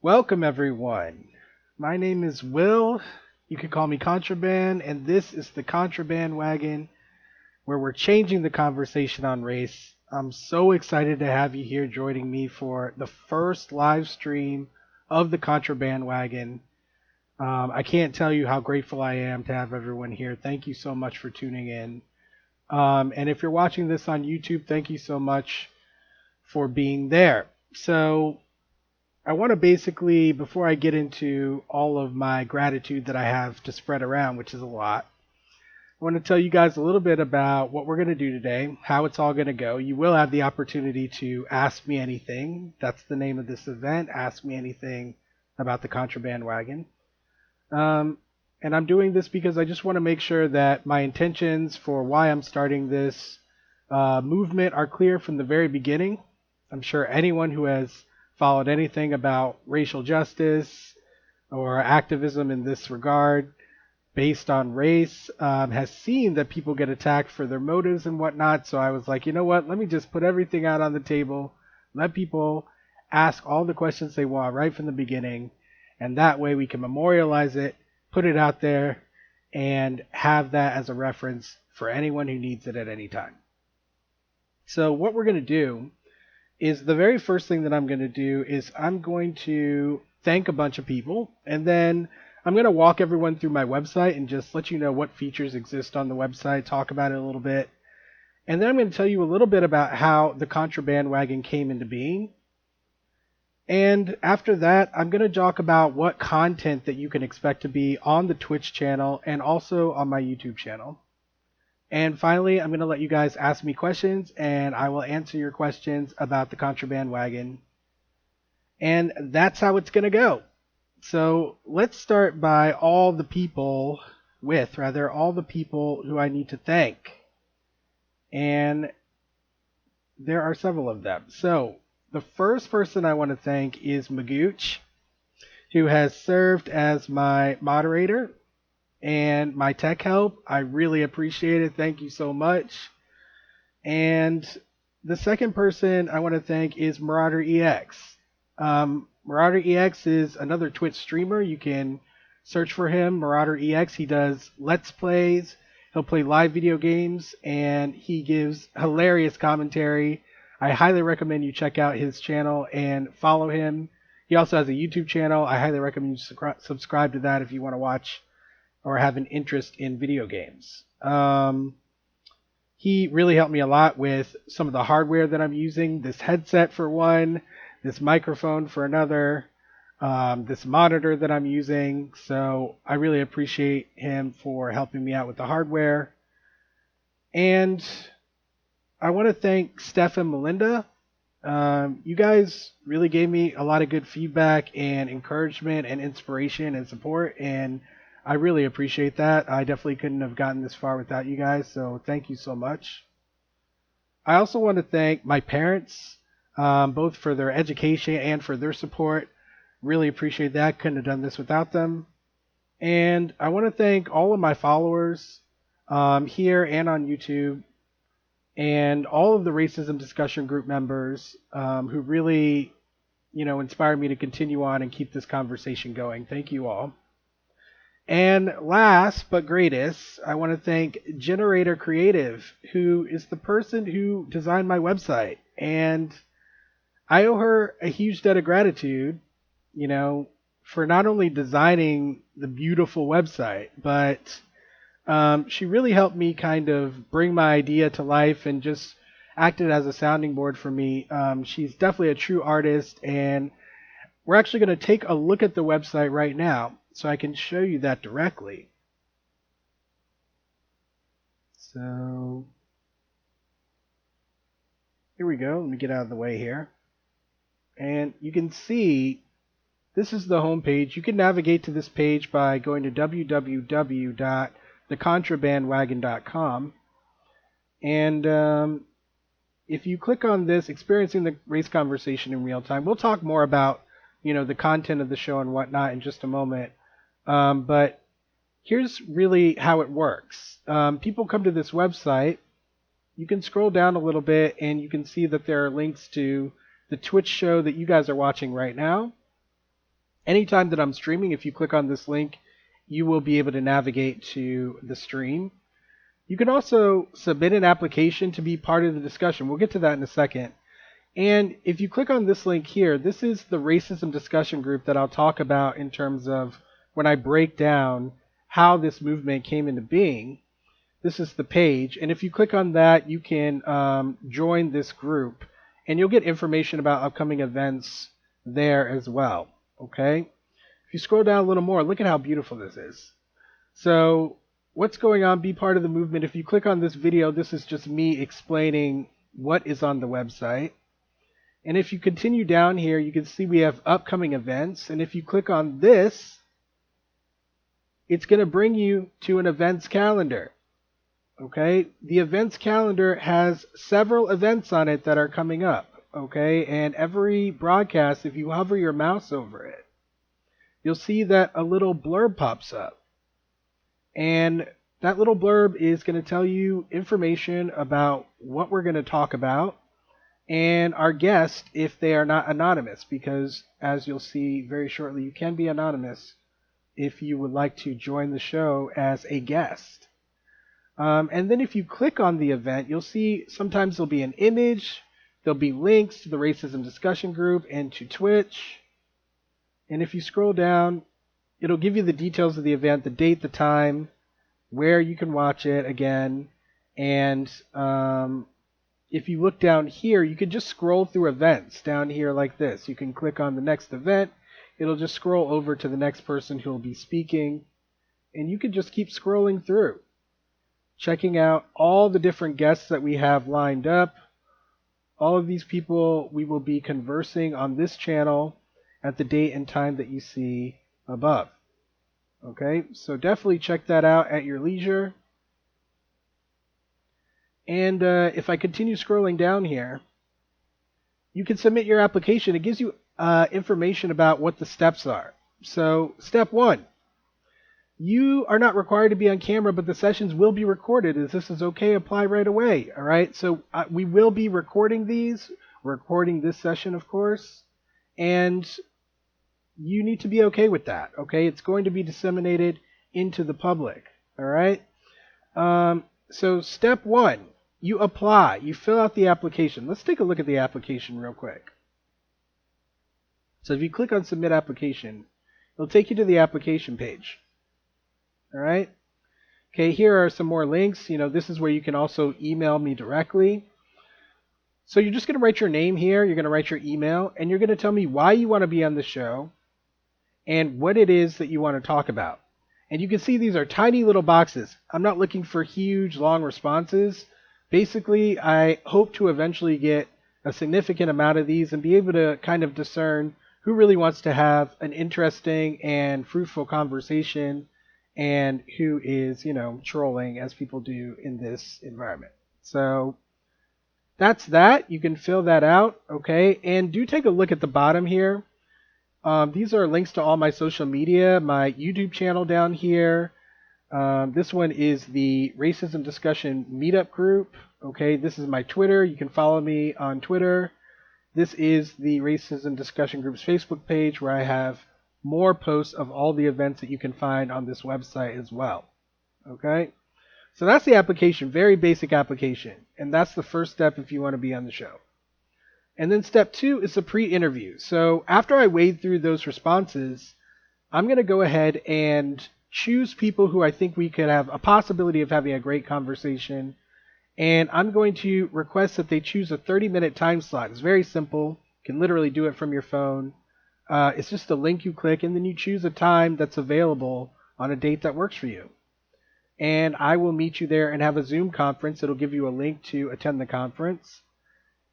Welcome, everyone. My name is Will. You can call me Contraband, and this is the Contraband Wagon, where we're changing the conversation on race. I'm so excited to have you here joining me for the first live stream of the Contraband Wagon. I can't tell you how grateful I am to have everyone here. Thank you so much for tuning in. And if you're watching this on YouTube, thank you so much for being there. So, I want to basically, before I get into all of my gratitude that I have to spread around, which is a lot, I want to tell you guys a little bit about what we're going to do today, how it's all going to go. You will have the opportunity to ask me anything. That's the name of this event. Ask me anything about the Contraband Wagon. Um, and I'm doing this because I just want to make sure that my intentions for why I'm starting this movement are clear from the very beginning. I'm sure anyone who has followed anything about racial justice or activism in this regard based on race has seen that people get attacked for their motives and whatnot. So I was like, you know what? Let me just put everything out on the table. Let people ask all the questions they want right from the beginning. And that way we can memorialize it, put it out there, and have that as a reference for anyone who needs it at any time. So what we're going to do is the very first thing that I'm going to do is I'm going to thank a bunch of people, and then I'm going to walk everyone through my website and just let you know what features exist on the website, talk about it a little bit, and then I'm going to tell you a little bit about how the Contraband Wagon came into being. And after that, I'm going to talk about what content that you can expect to be on the Twitch channel and also on my YouTube channel. And finally, I'm going to let you guys ask me questions, and I will answer your questions about the Contraband Wagon. And that's how it's going to go. So let's start by all the people who I need to thank. And there are several of them. So the first person I want to thank is Magooch, who has served as my moderator and my tech help. I really appreciate it. Thank you so much. And the second person I want to thank is Marauder EX. Marauder EX is another Twitch streamer. You can search for him, Marauder EX. He does Let's Plays. He'll play live video games, and he gives hilarious commentary. I highly recommend you check out his channel and follow him. He also has a YouTube channel. I highly recommend you subscribe to that if you want to watch or have an interest in video games. He really helped me a lot with some of the hardware that I'm using. This headset for one, this microphone for another, this monitor that I'm using. So I really appreciate him for helping me out with the hardware. And I want to thank Steph and Melinda. You guys really gave me a lot of good feedback and encouragement and inspiration and support, and I really appreciate that. I definitely couldn't have gotten this far without you guys, so thank you so much. I also want to thank my parents, both for their education and for their support. Really appreciate that. Couldn't have done this without them. And I want to thank all of my followers here and on YouTube, and all of the racism discussion group members who really, inspired me to continue on and keep this conversation going. Thank you all. And last but greatest, I want to thank Generator Creative, who is the person who designed my website. And I owe her a huge debt of gratitude, for not only designing the beautiful website, but she really helped me kind of bring my idea to life and just acted as a sounding board for me. She's definitely a true artist, and we're actually going to take a look at the website right now so I can show you that directly. So here we go. Let me get out of the way here. And you can see this is the home page. You can navigate to this page by going to www.thecontrabandwagon.com. And if you click on this, experiencing the race conversation in real time, we'll talk more about, the content of the show and whatnot in just a moment. But here's really how it works. People come to this website. You can scroll down a little bit and you can see that there are links to the Twitch show that you guys are watching right now. Anytime that I'm streaming, if you click on this link, you will be able to navigate to the stream. You can also submit an application to be part of the discussion. We'll get to that in a second. And if you click on this link here, this is the racism discussion group that I'll talk about in terms of when I break down how this movement came into being. This is the page, and if you click on that, you can join this group, and you'll get information about upcoming events there as well. Okay? If you scroll down a little more, look at how beautiful this is. So what's going on? Be part of the movement. If you click on this video, this is just me explaining what is on the website. And if you continue down here, you can see we have upcoming events. And if you click on this, it's going to bring you to an events calendar. Okay, the events calendar has several events on it that are coming up. Okay, and every broadcast, if you hover your mouse over it, you'll see that a little blurb pops up. And that little blurb is going to tell you information about what we're going to talk about and our guest if they are not anonymous, because as you'll see very shortly, you can be anonymous if you would like to join the show as a guest. And then if you click on the event, you'll see sometimes there'll be an image, there'll be links to the racism discussion group and to Twitch. And if you scroll down, it'll give you the details of the event, the date, the time, where you can watch it again. And if you look down here, you can just scroll through events down here like this. You can click on the next event. It'll just scroll over to the next person who will be speaking. And you can just keep scrolling through, checking out all the different guests that we have lined up. All of these people we will be conversing on this channel at the date and time that you see above. Okay, so definitely check that out at your leisure. And if I continue scrolling down here, you can submit your application. It gives you information about what the steps are. So step 1. You are not required to be on camera, but the sessions will be recorded. If this is okay, apply right away. All right. So we will be recording these, recording this session, of course, and you need to be okay with that. Okay. It's going to be disseminated into the public. All right. So step 1, you apply. You fill out the application. Let's take a look at the application real quick. So if you click on Submit Application, it'll take you to the application page. All right. Okay, here are some more links. This is where you can also email me directly. So you're just going to write your name here. You're going to write your email, and you're going to tell me why you want to be on the show and what it is that you want to talk about. And you can see these are tiny little boxes. I'm not looking for huge, long responses. Basically, I hope to eventually get a significant amount of these and be able to kind of discern who really wants to have an interesting and fruitful conversation and who is, trolling as people do in this environment. So that's that. You can fill that out, okay? And do take a look at the bottom here. These are links to all my social media, my YouTube channel down here. This one is the Racism Discussion Meetup group, okay? This is my Twitter. You can follow me on Twitter. This is the Racism Discussion Group's Facebook page, where I have more posts of all the events that you can find on this website as well. Okay, so that's the application, very basic application, and that's the first step if you want to be on the show. And then step 2 is the pre-interview. So after I wade through those responses, I'm going to go ahead and choose people who I think we could have a possibility of having a great conversation, and I'm going to request that they choose a 30-minute time slot. It's very simple. You can literally do it from your phone. It's just a link you click, and then you choose a time that's available on a date that works for you. And I will meet you there and have a Zoom conference. It'll give you a link to attend the conference.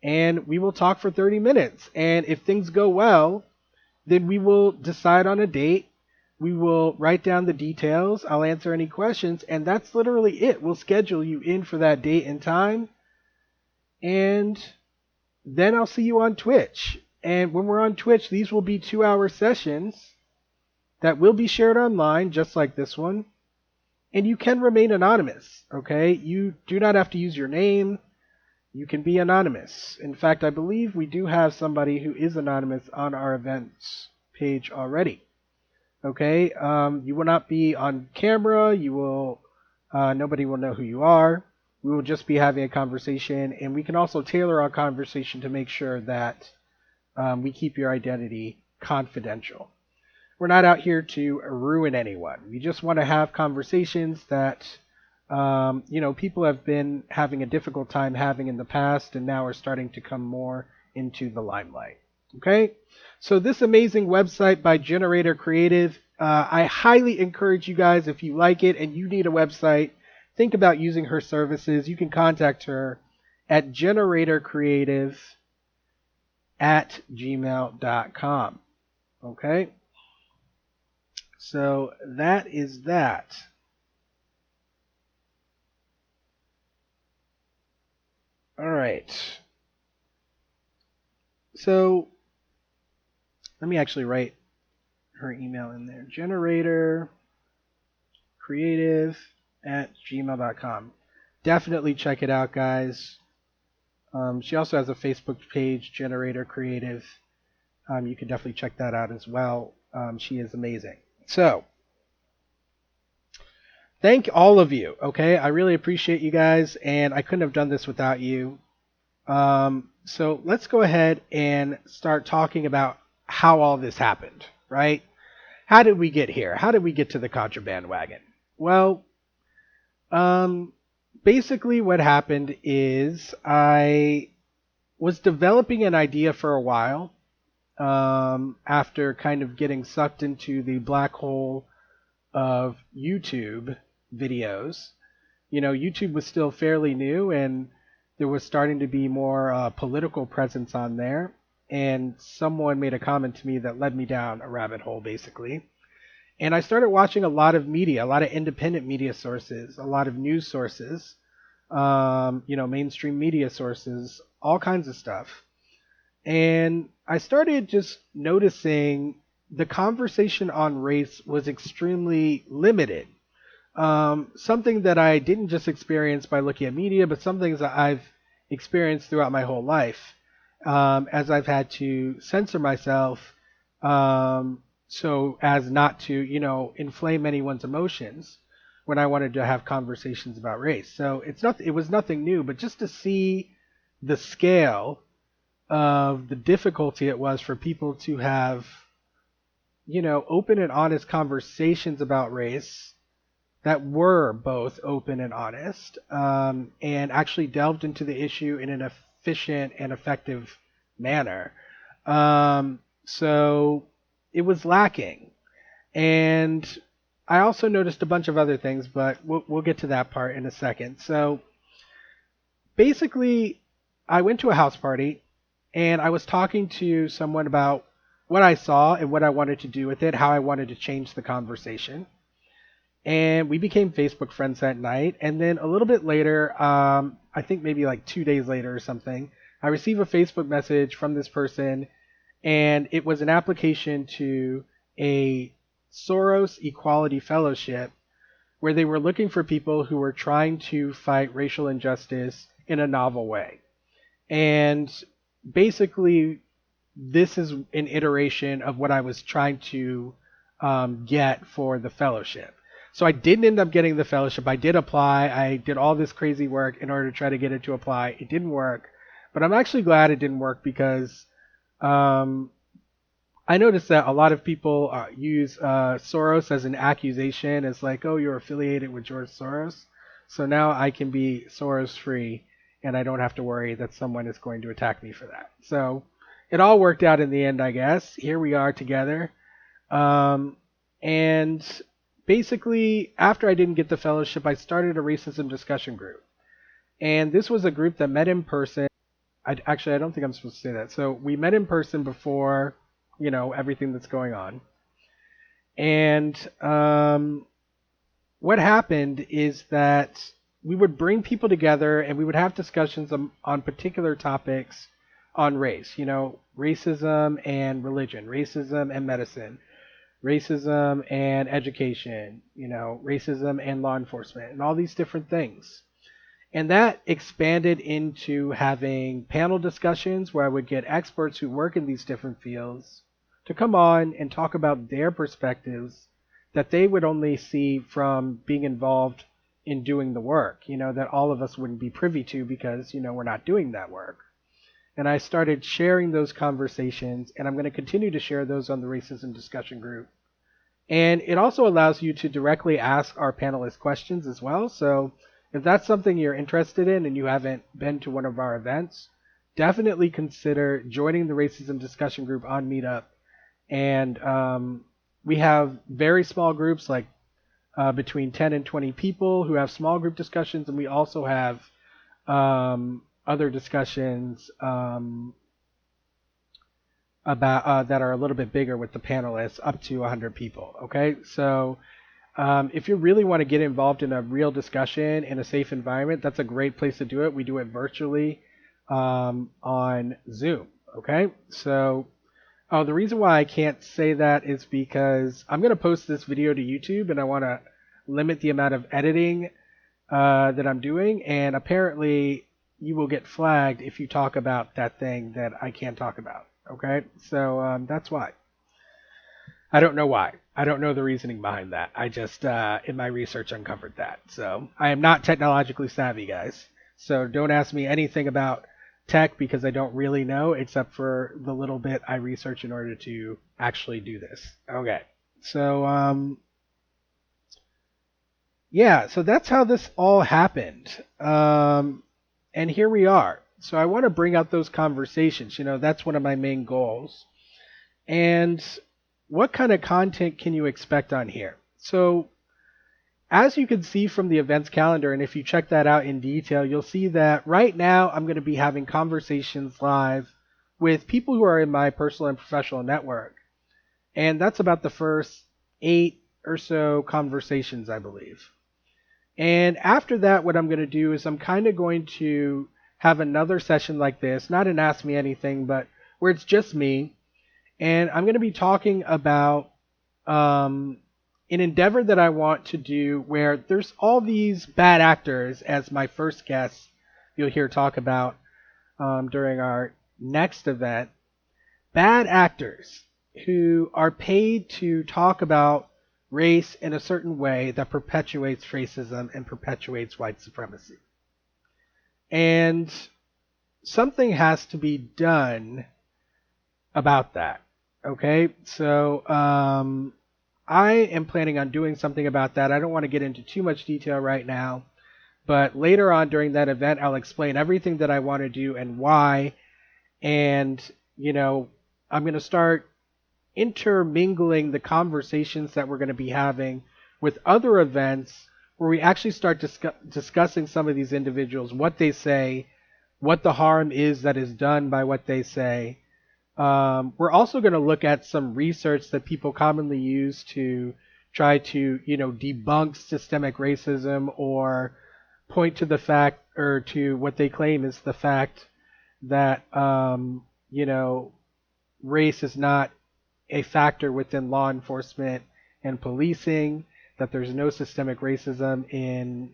And we will talk for 30 minutes. And if things go well, then we will decide on a date. We will write down the details. I'll answer any questions. And that's literally it. We'll schedule you in for that date and time. And then I'll see you on Twitch. And when we're on Twitch, these will be 2-hour sessions that will be shared online, just like this one. And you can remain anonymous, okay? You do not have to use your name. You can be anonymous. In fact, I believe we do have somebody who is anonymous on our events page already. Okay, you will not be on camera. You will, nobody will know who you are. We will just be having a conversation, and we can also tailor our conversation to make sure that we keep your identity confidential. We're not out here to ruin anyone. We just want to have conversations that people have been having a difficult time having in the past, and now are starting to come more into the limelight. Okay, so this amazing website by Generator Creative, I highly encourage you guys, if you like it and you need a website, think about using her services. You can contact her at generatorcreative@gmail.com. Okay, so that is that. All right. So let me actually write her email in there. generatorcreative@gmail.com. Definitely check it out, guys. She also has a Facebook page, Generator Creative. You can definitely check that out as well. She is amazing. So, thank all of you. Okay, I really appreciate you guys, and I couldn't have done this without you. So let's go ahead and start talking about how all this happened, right? How did we get here? How did we get to the Contraband Wagon? Well, basically what happened is I was developing an idea for a while, after kind of getting sucked into the black hole of YouTube videos. YouTube was still fairly new, and there was starting to be more political presence on there. And someone made a comment to me that led me down a rabbit hole, basically. And I started watching a lot of media, a lot of independent media sources, a lot of news sources, mainstream media sources, all kinds of stuff. And I started just noticing the conversation on race was extremely limited. Something that I didn't just experience by looking at media, but some things that I've experienced throughout my whole life, as I've had to censor myself, so as not to, inflame anyone's emotions when I wanted to have conversations about race. So it was nothing new, but just to see the scale of the difficulty it was for people to have, open and honest conversations about race that were both open and honest, and actually delved into the issue in an efficient and effective manner. So it was lacking. And I also noticed a bunch of other things, but we'll get to that part in a second. So basically, I went to a house party, and I was talking to someone about what I saw and what I wanted to do with it, how I wanted to change the conversation. And we became Facebook friends that night. And then a little bit later, I think maybe like 2 days later or something, I received a Facebook message from this person, and it was an application to a Soros Equality Fellowship, where they were looking for people who were trying to fight racial injustice in a novel way. And basically, this is an iteration of what I was trying to get for the fellowship. So I didn't end up getting the fellowship. I did apply. I did all this crazy work in order to try to get it to apply. It didn't work. But I'm actually glad it didn't work, because I noticed that a lot of people use Soros as an accusation. It's like, oh, you're affiliated with George Soros. So now I can be Soros free, and I don't have to worry that someone is going to attack me for that. So it all worked out in the end, I guess. Here we are together. And basically, after I didn't get the fellowship, I started a racism discussion group. And this was a group that met in person. I don't think I'm supposed to say that. So we met in person before, everything that's going on. And what happened is that we would bring people together, and we would have discussions on particular topics on race, racism and religion, racism and medicine, racism and education, racism and law enforcement, and all these different things. And that expanded into having panel discussions where I would get experts who work in these different fields to come on and talk about their perspectives that they would only see from being involved in doing the work, that all of us wouldn't be privy to because, we're not doing that work. And I started sharing those conversations, and I'm going to continue to share those on the racism discussion group. And it also allows you to directly ask our panelists questions as well. So if that's something you're interested in and you haven't been to one of our events, definitely consider joining the racism discussion group on Meetup. And we have very small groups, like between 10 and 20 people who have small group discussions. And we also have other discussions about that are a little bit bigger with the panelists, up to 100 people. Okay, so if you really want to get involved in a real discussion in a safe environment, that's a great place to do it. We do it virtually on Zoom. Okay, so the reason why I can't say that is because I'm going to post this video to YouTube, and I want to limit the amount of editing that I'm doing, and apparently you will get flagged if you talk about that thing that I can't talk about. Okay, so that's why. I don't know why. I don't know the reasoning behind that. I just, in my research, uncovered that. So I am not technologically savvy, guys. So don't ask me anything about tech because I don't really know, except for the little bit I research in order to actually do this. Okay, so yeah, so that's how this all happened. And here we are. So I want to bring out those conversations. That's one of my main goals. And what kind of content can you expect on here? So as you can see from the events calendar, and if you check that out in detail, you'll see that right now I'm going to be having conversations live with people who are in my personal and professional network. And that's about the first 8 or so conversations, I believe. And after that, what I'm going to do is I'm kind of going to have another session like this, not an Ask Me Anything, but where it's just me. And I'm going to be talking about an endeavor that I want to do where there's all these bad actors, as my first guest you'll hear talk about during our next event. Bad actors who are paid to talk about race in a certain way that perpetuates racism and perpetuates white supremacy. And something has to be done about that. Okay, so I am planning on doing something about that. I don't want to get into too much detail right now, but later on during that event, I'll explain everything that I want to do and why. And, I'm going to start intermingling the conversations that we're going to be having with other events where we actually start discussing some of these individuals, what they say, what the harm is that is done by what they say. We're also going to look at some research that people commonly use to try to, debunk systemic racism or point to the fact, or to what they claim is the fact that, race is not a factor within law enforcement and policing, that there's no systemic racism in,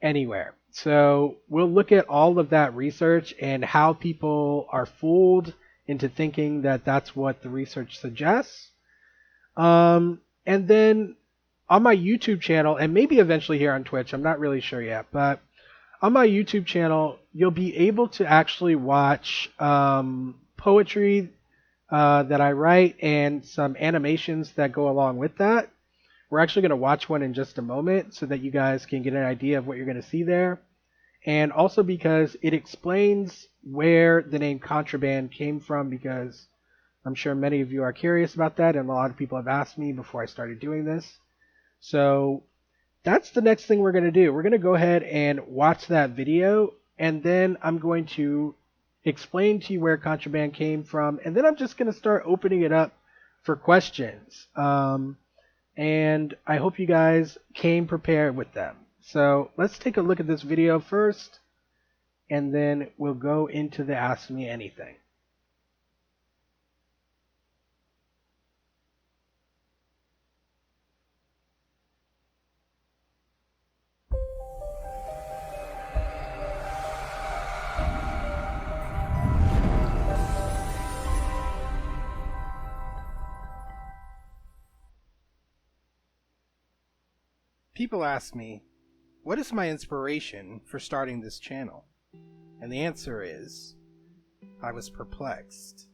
anywhere. So we'll look at all of that research and how people are fooled into thinking that that's what the research suggests. And then on my YouTube channel, and maybe eventually here on Twitch, I'm not really sure yet, but on my YouTube channel, you'll be able to actually watch poetry that I write and some animations that go along with that. We're actually going to watch one in just a moment so that you guys can get an idea of what you're going to see there. And also because it explains where the name Contraband came from, because I'm sure many of you are curious about that, and a lot of people have asked me before I started doing this. So that's the next thing we're going to do. We're going to go ahead and watch that video, and then I'm going to explain to you where Contraband came from, and then I'm just going to start opening it up for questions. And I hope you guys came prepared with them. So let's take a look at this video first, and then we'll go into the Ask Me Anything. People ask me, what is my inspiration for starting this channel? And the answer is, I was perplexed.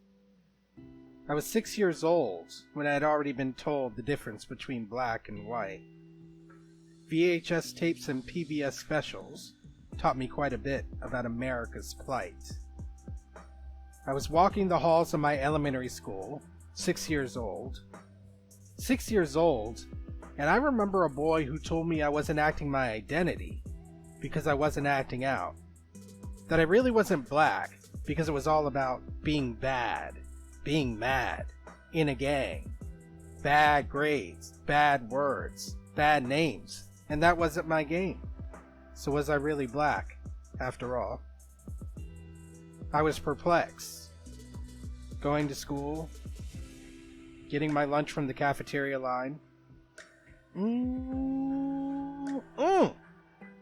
I was 6 years old when I had already been told the difference between black and white. VHS tapes and PBS specials taught me quite a bit about America's plight. I was walking the halls of my elementary school, 6 years old. 6 years old, and I remember a boy who told me I wasn't acting my identity because I wasn't acting out. That I really wasn't black because it was all about being bad, being mad, in a gang. Bad grades, bad words, bad names, and that wasn't my game. So was I really black, after all? I was perplexed. Going to school, getting my lunch from the cafeteria line.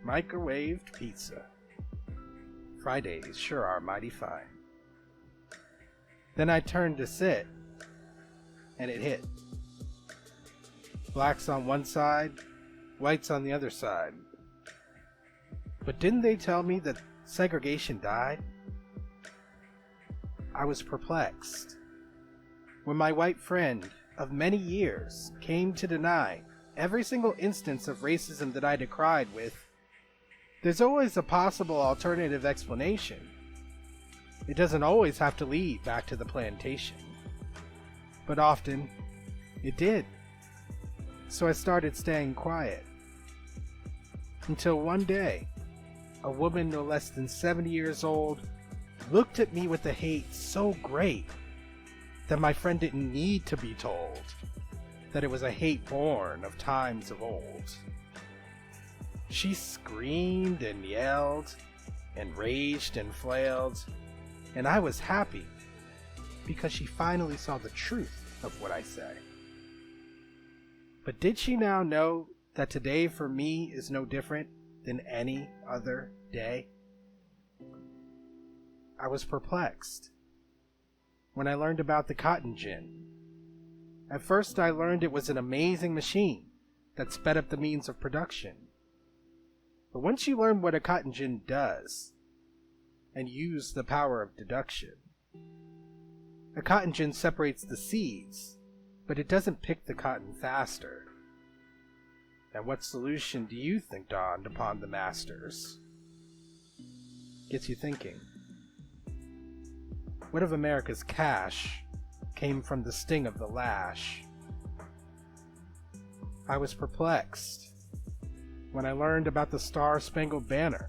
Microwaved pizza. Fridays sure are mighty fine. Then I turned to sit, and it hit. Blacks on one side, whites on the other side. But didn't they tell me that segregation died? I was perplexed. When my white friend of many years came to deny every single instance of racism that I decried with, there's always a possible alternative explanation. It doesn't always have to lead back to the plantation. But often, it did. So I started staying quiet. Until one day, a woman no less than 70 years old looked at me with a hate so great that my friend didn't need to be told that it was a hate born of times of old. She screamed and yelled and raged and flailed, and I was happy because she finally saw the truth of what I say. But did she now know that today for me is no different than any other day? I was perplexed when I learned about the cotton gin. At first I learned it was an amazing machine that sped up the means of production. But once you learn what a cotton gin does, and use the power of deduction, a cotton gin separates the seeds, but it doesn't pick the cotton faster. And what solution do you think dawned upon the masters? Gets you thinking. What if America's cash came from the sting of the lash? I was perplexed when I learned about the Star-Spangled Banner.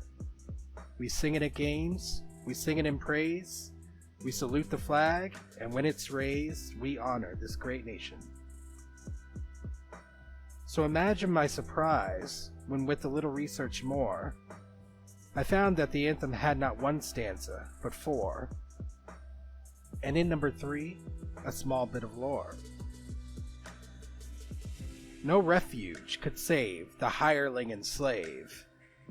We sing it at games, we sing it in praise, we salute the flag, and when it's raised, we honor this great nation. So imagine my surprise when, with a little research more, I found that the anthem had not one stanza, but 4. And in number 3, a small bit of lore. No refuge could save the hireling and slave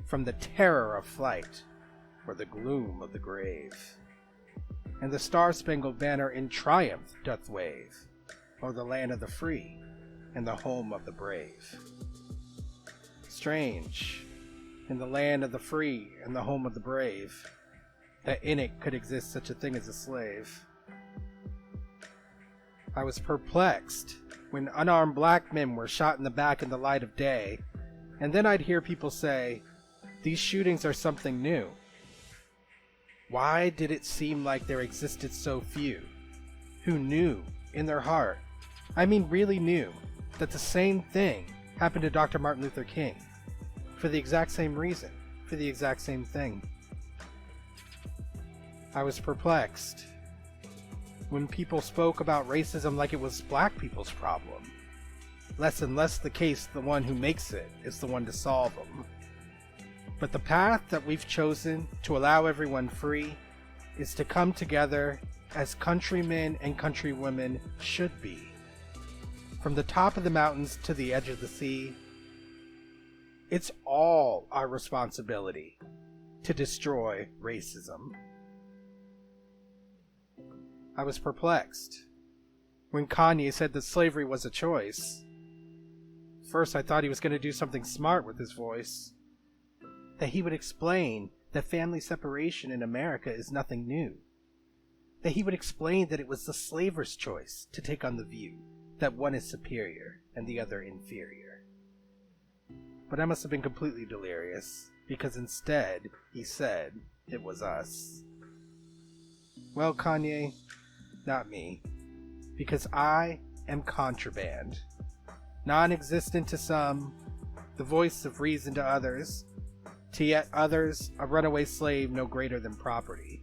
from the terror of flight or the gloom of the grave. And the Star-Spangled Banner in triumph doth wave o'er the land of the free and the home of the brave. Strange, in the land of the free and the home of the brave, that in it could exist such a thing as a slave. I was perplexed when unarmed black men were shot in the back in the light of day, and then I'd hear people say, these shootings are something new. Why did it seem like there existed so few who knew in their heart, I mean really knew, that the same thing happened to Dr. Martin Luther King, for the exact same reason, for the exact same thing? I was perplexed when people spoke about racism like it was black people's problem. Less and less the case the one who makes it is the one to solve them. But the path that we've chosen to allow everyone free is to come together as countrymen and countrywomen should be. From the top of the mountains to the edge of the sea, it's all our responsibility to destroy racism. I was perplexed when Kanye said that slavery was a choice. first I thought he was going to do something smart with his voice. That he would explain that family separation in America is nothing new. That he would explain that it was the slaver's choice to take on the view that one is superior and the other inferior. But I must have been completely delirious, because instead he said it was us. Well, Kanye, not me, because I am Contraband, non-existent to some, the voice of reason to others, to yet others a runaway slave no greater than property.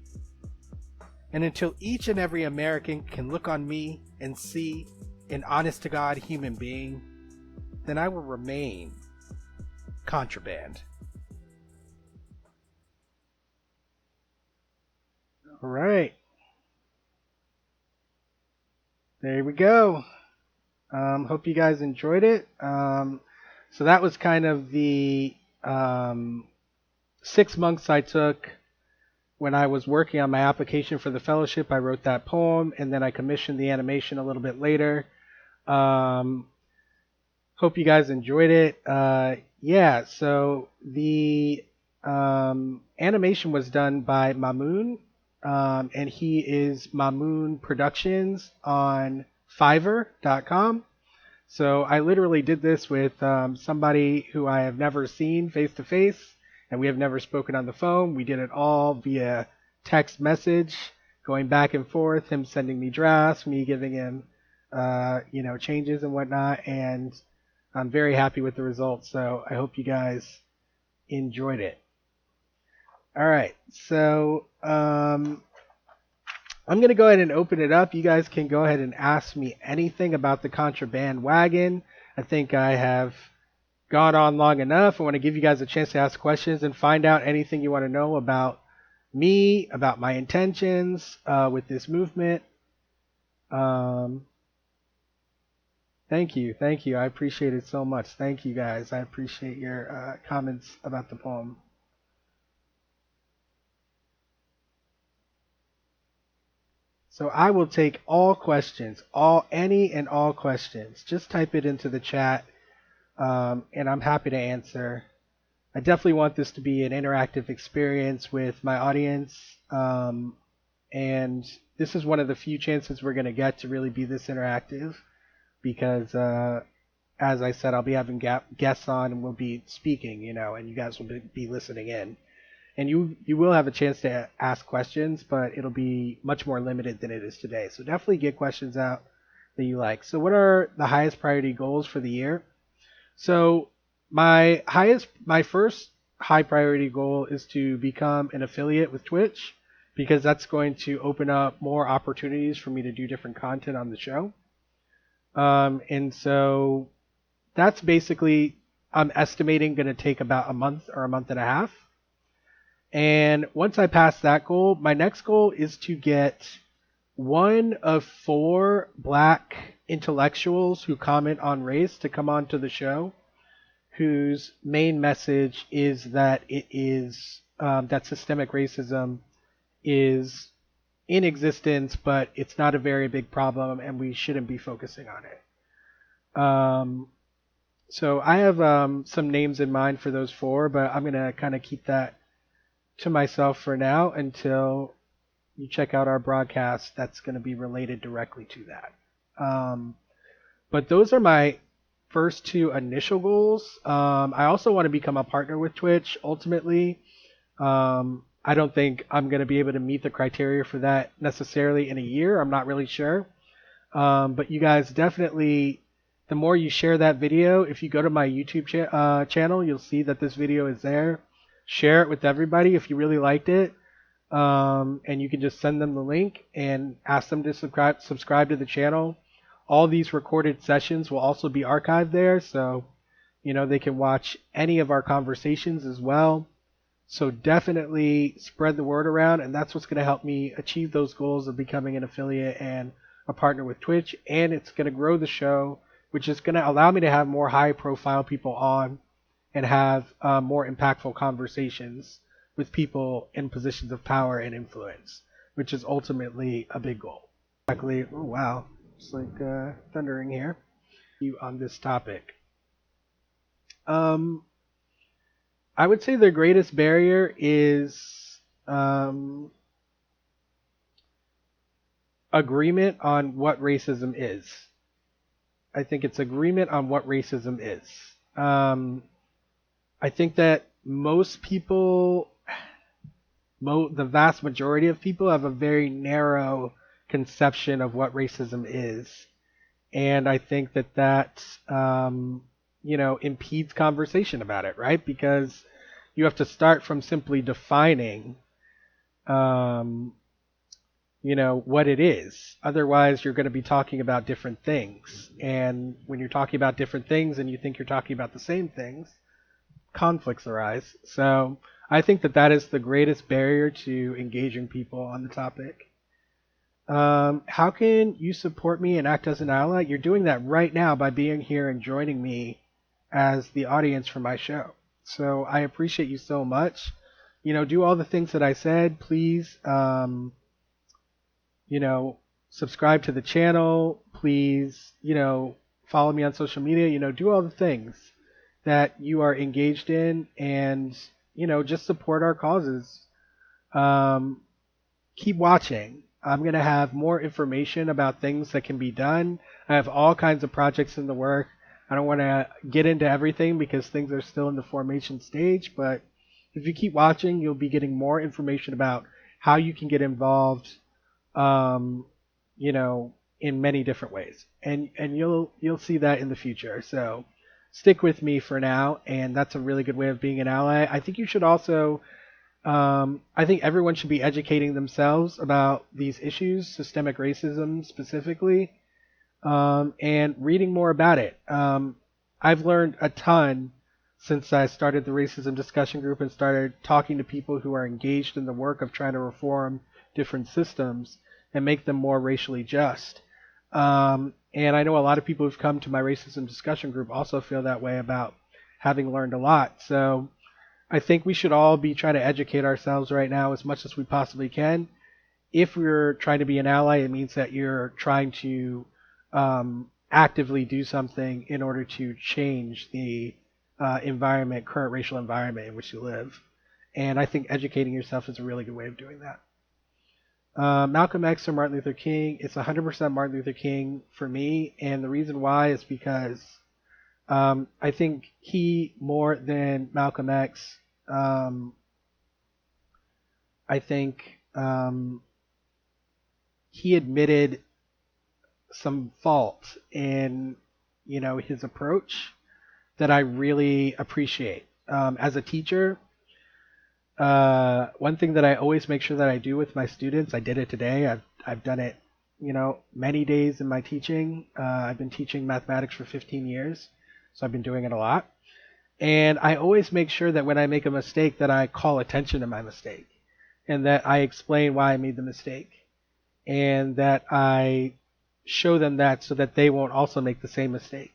And until each and every American can look on me and see an honest-to-God human being, then I will remain Contraband. All right. There we go. Hope you guys enjoyed it. So that was kind of the 6 months I took when I was working on my application for the fellowship. I wrote that poem, and then I commissioned the animation a little bit later. Hope you guys enjoyed it. Yeah, so the animation was done by Mamoon, and he is Mamoon Productions on Fiverr.com. So I literally did this with somebody who I have never seen face to face, and we have never spoken on the phone. We did it all via text message, going back and forth, him sending me drafts, me giving him changes and whatnot, and I'm very happy with the results. So I hope you guys enjoyed it. All right, so I'm going to go ahead and open it up. You guys can go ahead and ask me anything about the Contraband Wagon. I think I have gone on long enough. I want to give you guys a chance to ask questions and find out anything you want to know about me, about my intentions with this movement. Thank you. I appreciate it so much. Thank you guys. I appreciate your comments about the poem. So I will take all questions, any and all questions. Just type it into the chat, and I'm happy to answer. I definitely want this to be an interactive experience with my audience, and this is one of the few chances we're going to get to really be this interactive, because as I said, I'll be having guests on, and we'll be speaking, and you guys will be listening in. And you will have a chance to ask questions, but it'll be much more limited than it is today. So definitely get questions out that you like. So what are the highest priority goals for the year? So my first high priority goal is to become an affiliate with Twitch, because that's going to open up more opportunities for me to do different content on the show. And so that's basically, I'm estimating, going to take about a month or a month and a half. And once I pass that goal, my next goal is to get 1 of 4 black intellectuals who comment on race to come onto the show, whose main message is that it is that systemic racism is in existence, but it's not a very big problem, and we shouldn't be focusing on it. So I have some names in mind for those 4, but I'm going to kind of keep that to myself for now until you check out our broadcast that's going to be related directly to that. But those are my first 2 initial goals. I also want to become a partner with Twitch ultimately. I don't think I'm going to be able to meet the criteria for that necessarily in a year. I'm not really sure. But you guys definitely, the more you share that video, if you go to my YouTube channel, you'll see that this video is there. Share it with everybody if you really liked it. And you can just send them the link and ask them to subscribe to the channel. All these recorded sessions will also be archived there, so they can watch any of our conversations as well. So definitely spread the word around, and that's what's going to help me achieve those goals of becoming an affiliate and a partner with Twitch. And it's going to grow the show, which is going to allow me to have more high-profile people on and have more impactful conversations with people in positions of power and influence, which is ultimately a big goal. Exactly. Oh, wow. It's like thundering here. You on this topic. Um, I would say the greatest barrier is um, agreement on what racism is. I think it's agreement on what racism is. Um, I think that most people, the vast majority of people, have a very narrow conception of what racism is, and I think that impedes conversation about it, right? Because you have to start from simply defining, um, what it is. Otherwise, you're going to be talking about different things, and when you're talking about different things and you think you're talking about the same things, conflicts arise. So I think that that is the greatest barrier to engaging people on the topic. How can you support me and act as an ally? You're doing that right now by being here and joining me as the audience for my show. So I appreciate you so much. Do all the things that I said. Please, subscribe to the channel. Please, follow me on social media. Do all the things that you are engaged in, and just support our causes. Keep watching. I'm going to have more information about things that can be done. I have all kinds of projects in the work. I don't want to get into everything because things are still in the formation stage, but if you keep watching, you'll be getting more information about how you can get involved, um, in many different ways. And you'll see that in the future. So stick with me for now, and that's a really good way of being an ally. I think you should also I think everyone should be educating themselves about these issues, systemic racism specifically, and reading more about it. I've learned a ton since I started the racism discussion group and started talking to people who are engaged in the work of trying to reform different systems and make them more racially just. And I know a lot of people who've come to my racism discussion group also feel that way about having learned a lot. So I think we should all be trying to educate ourselves right now as much as we possibly can. If we're trying to be an ally, it means that you're trying to actively do something in order to change the current racial environment in which you live. And I think educating yourself is a really good way of doing that. Malcolm X or Martin Luther King, it's 100% Martin Luther King for me. And the reason why is because I think he, more than Malcolm X, I think he admitted some fault in, his approach that I really appreciate. As a teacher, one thing that I always make sure that I do with my students, I did it today. I've done it, many days in my teaching. I've been teaching mathematics for 15 years, so I've been doing it a lot. And I always make sure that when I make a mistake that I call attention to my mistake and that I explain why I made the mistake and that I show them that so that they won't also make the same mistake.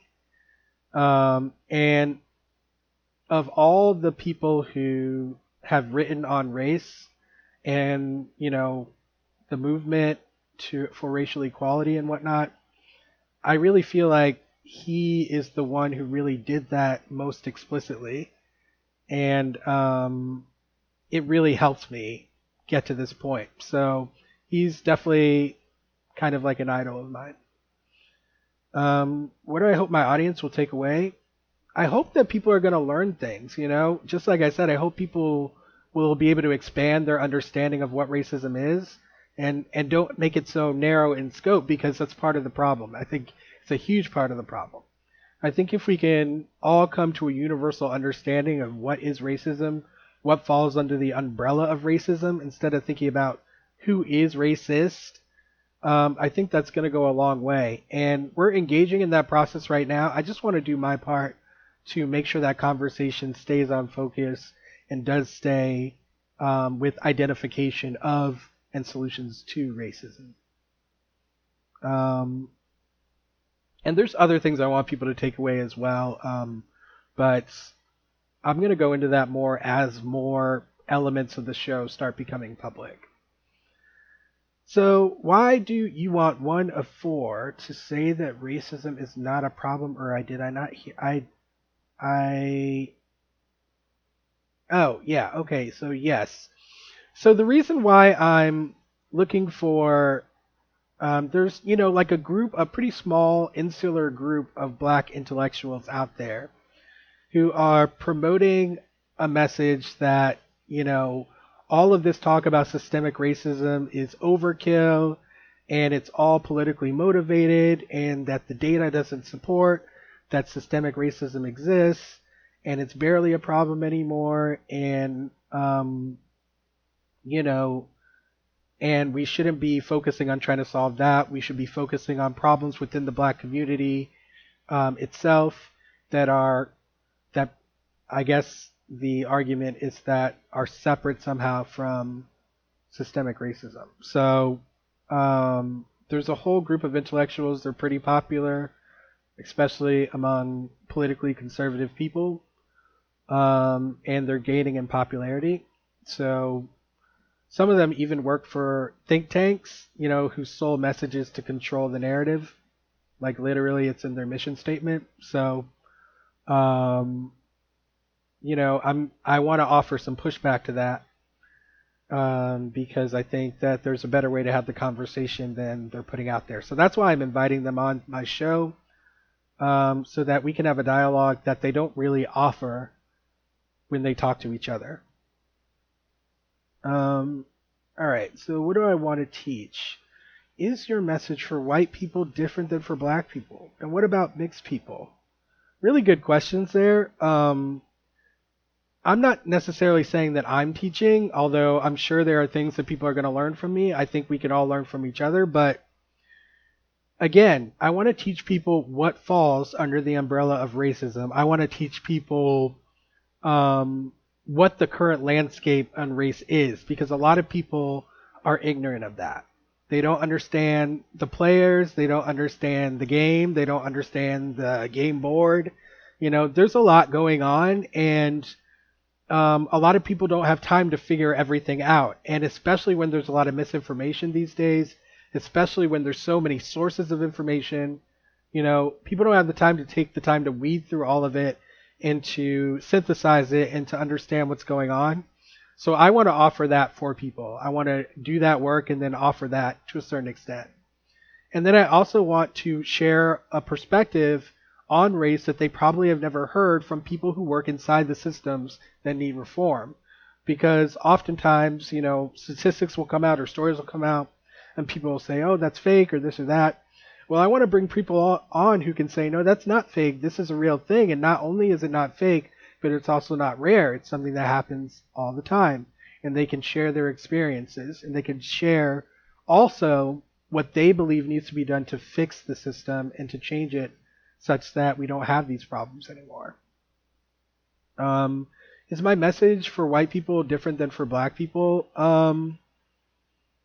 And of all the people who have written on race and, the movement for racial equality and whatnot, I really feel like he is the one who really did that most explicitly, and it really helped me get to this point. So he's definitely kind of like an idol of mine. What do I hope my audience will take away? I hope that people are going to learn things, just like I said, I hope people will be able to expand their understanding of what racism is and don't make it so narrow in scope, because that's part of the problem. I think it's a huge part of the problem. I think if we can all come to a universal understanding of what is racism, what falls under the umbrella of racism, instead of thinking about who is racist, I think that's going to go a long way. And we're engaging in that process right now. I just want to do my part to make sure that conversation stays on focus and does stay with identification of and solutions to racism. And there's other things I want people to take away as well, but I'm going to go into that more as more elements of the show start becoming public. So why do you want 1 of 4 to say that racism is not a problem, or I I Oh, yeah. Okay. So yes. So the reason why I'm looking for there's like a pretty small insular group of black intellectuals out there who are promoting a message that all of this talk about systemic racism is overkill and it's all politically motivated and that the data doesn't support that systemic racism exists and it's barely a problem anymore and you know and we shouldn't be focusing on trying to solve that. We should be focusing on problems within the black community itself that I guess the argument is that are separate somehow from systemic racism. So there's a whole group of intellectuals. They're pretty popular, especially among politically conservative people, and they're gaining in popularity. So some of them even work for think tanks, whose sole message is to control the narrative. Like literally, it's in their mission statement. So, um, I want to offer some pushback to that because I think that there's a better way to have the conversation than they're putting out there. So that's why I'm inviting them on my show so that we can have a dialogue that they don't really offer when they talk to each other. All right, so what do I want to teach? Is your message for white people different than for black people? And what about mixed people? Really good questions there. I'm not necessarily saying that I'm teaching, although I'm sure there are things that people are going to learn from me. I think we can all learn from each other. But again, I want to teach people what falls under the umbrella of racism. I want to teach people what the current landscape on race is, because a lot of people are ignorant of that. They don't understand the players. They don't understand the game. They don't understand the game board. There's a lot going on, and a lot of people don't have time to figure everything out. And especially when there's a lot of misinformation these days, especially when there's so many sources of information, people don't have the time to take the time to weed through all of it and to synthesize it and to understand what's going on. So I want to offer that for people. I want to do that work and then offer that to a certain extent. And then I also want to share a perspective on race that they probably have never heard from people who work inside the systems that need reform. Because oftentimes, statistics will come out or stories will come out and people will say, oh, that's fake or this or that. Well, I want to bring people on who can say, no, that's not fake. This is a real thing. And not only is it not fake, but it's also not rare. It's something that happens all the time. And they can share their experiences. And they can share also what they believe needs to be done to fix the system and to change it such that we don't have these problems anymore. Is my message for white people different than for black people?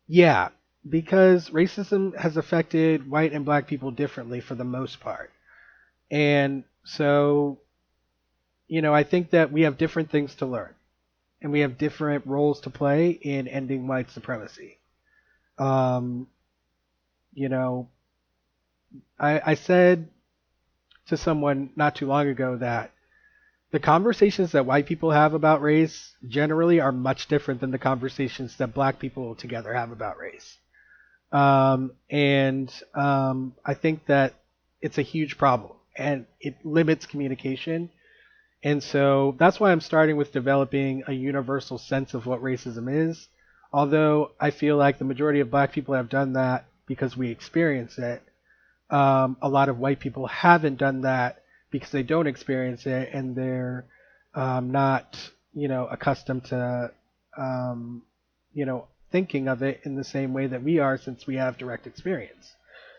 Yeah, because racism has affected white and black people differently for the most part. And so, I think that we have different things to learn. And we have different roles to play in ending white supremacy. I said to someone not too long ago that the conversations that white people have about race generally are much different than the conversations that black people together have about race. I think that it's a huge problem and it limits communication. And so that's why I'm starting with developing a universal sense of what racism is. Although I feel like the majority of black people have done that because we experience it. A lot of white people haven't done that because they don't experience it and they're not, accustomed to, thinking of it in the same way that we are since we have direct experience.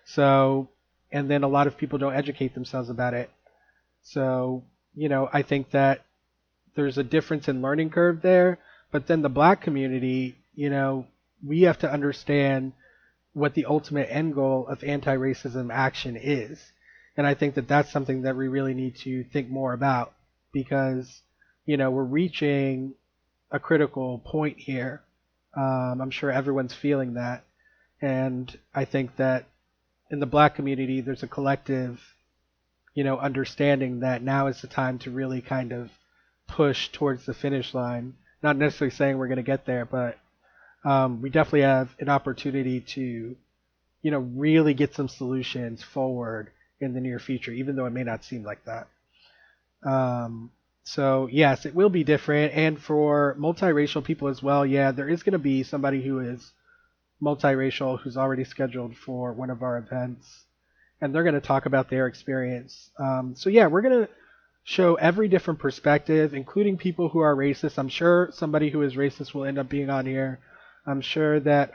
So, and then a lot of people don't educate themselves about it. So, I think that there's a difference in learning curve there. But then the black community, we have to understand what the ultimate end goal of anti-racism action is. And I think that that's something that we really need to think more about because, we're reaching a critical point here. I'm sure everyone's feeling that. And I think that in the black community, there's a collective understanding that now is the time to really kind of push towards the finish line. Not necessarily saying we're going to get there, but we definitely have an opportunity to, really get some solutions forward in the near future, even though it may not seem like that. So yes, it will be different, and for multiracial people as well. Yeah, there is going to be somebody who is multiracial who's already scheduled for one of our events, and they're going to talk about their experience. So yeah, we're going to show every different perspective, including people who are racist. I'm sure somebody who is racist will end up being on here. I'm sure that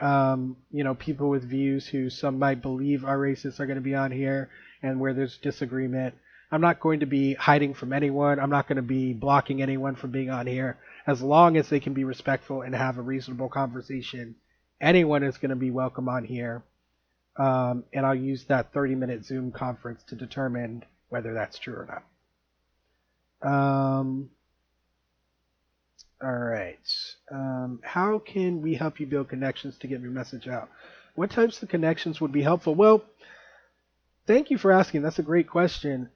people with views who some might believe are racist are going to be on here, and where there's disagreement. I'm not going to be hiding from anyone. I'm not going to be blocking anyone from being on here. As long as they can be respectful and have a reasonable conversation, anyone is going to be welcome on here. And I'll use that 30-minute Zoom conference to determine whether that's true or not. All right. How can we help you build connections to get your message out? What types of connections would be helpful? Well, thank you for asking. That's a great question.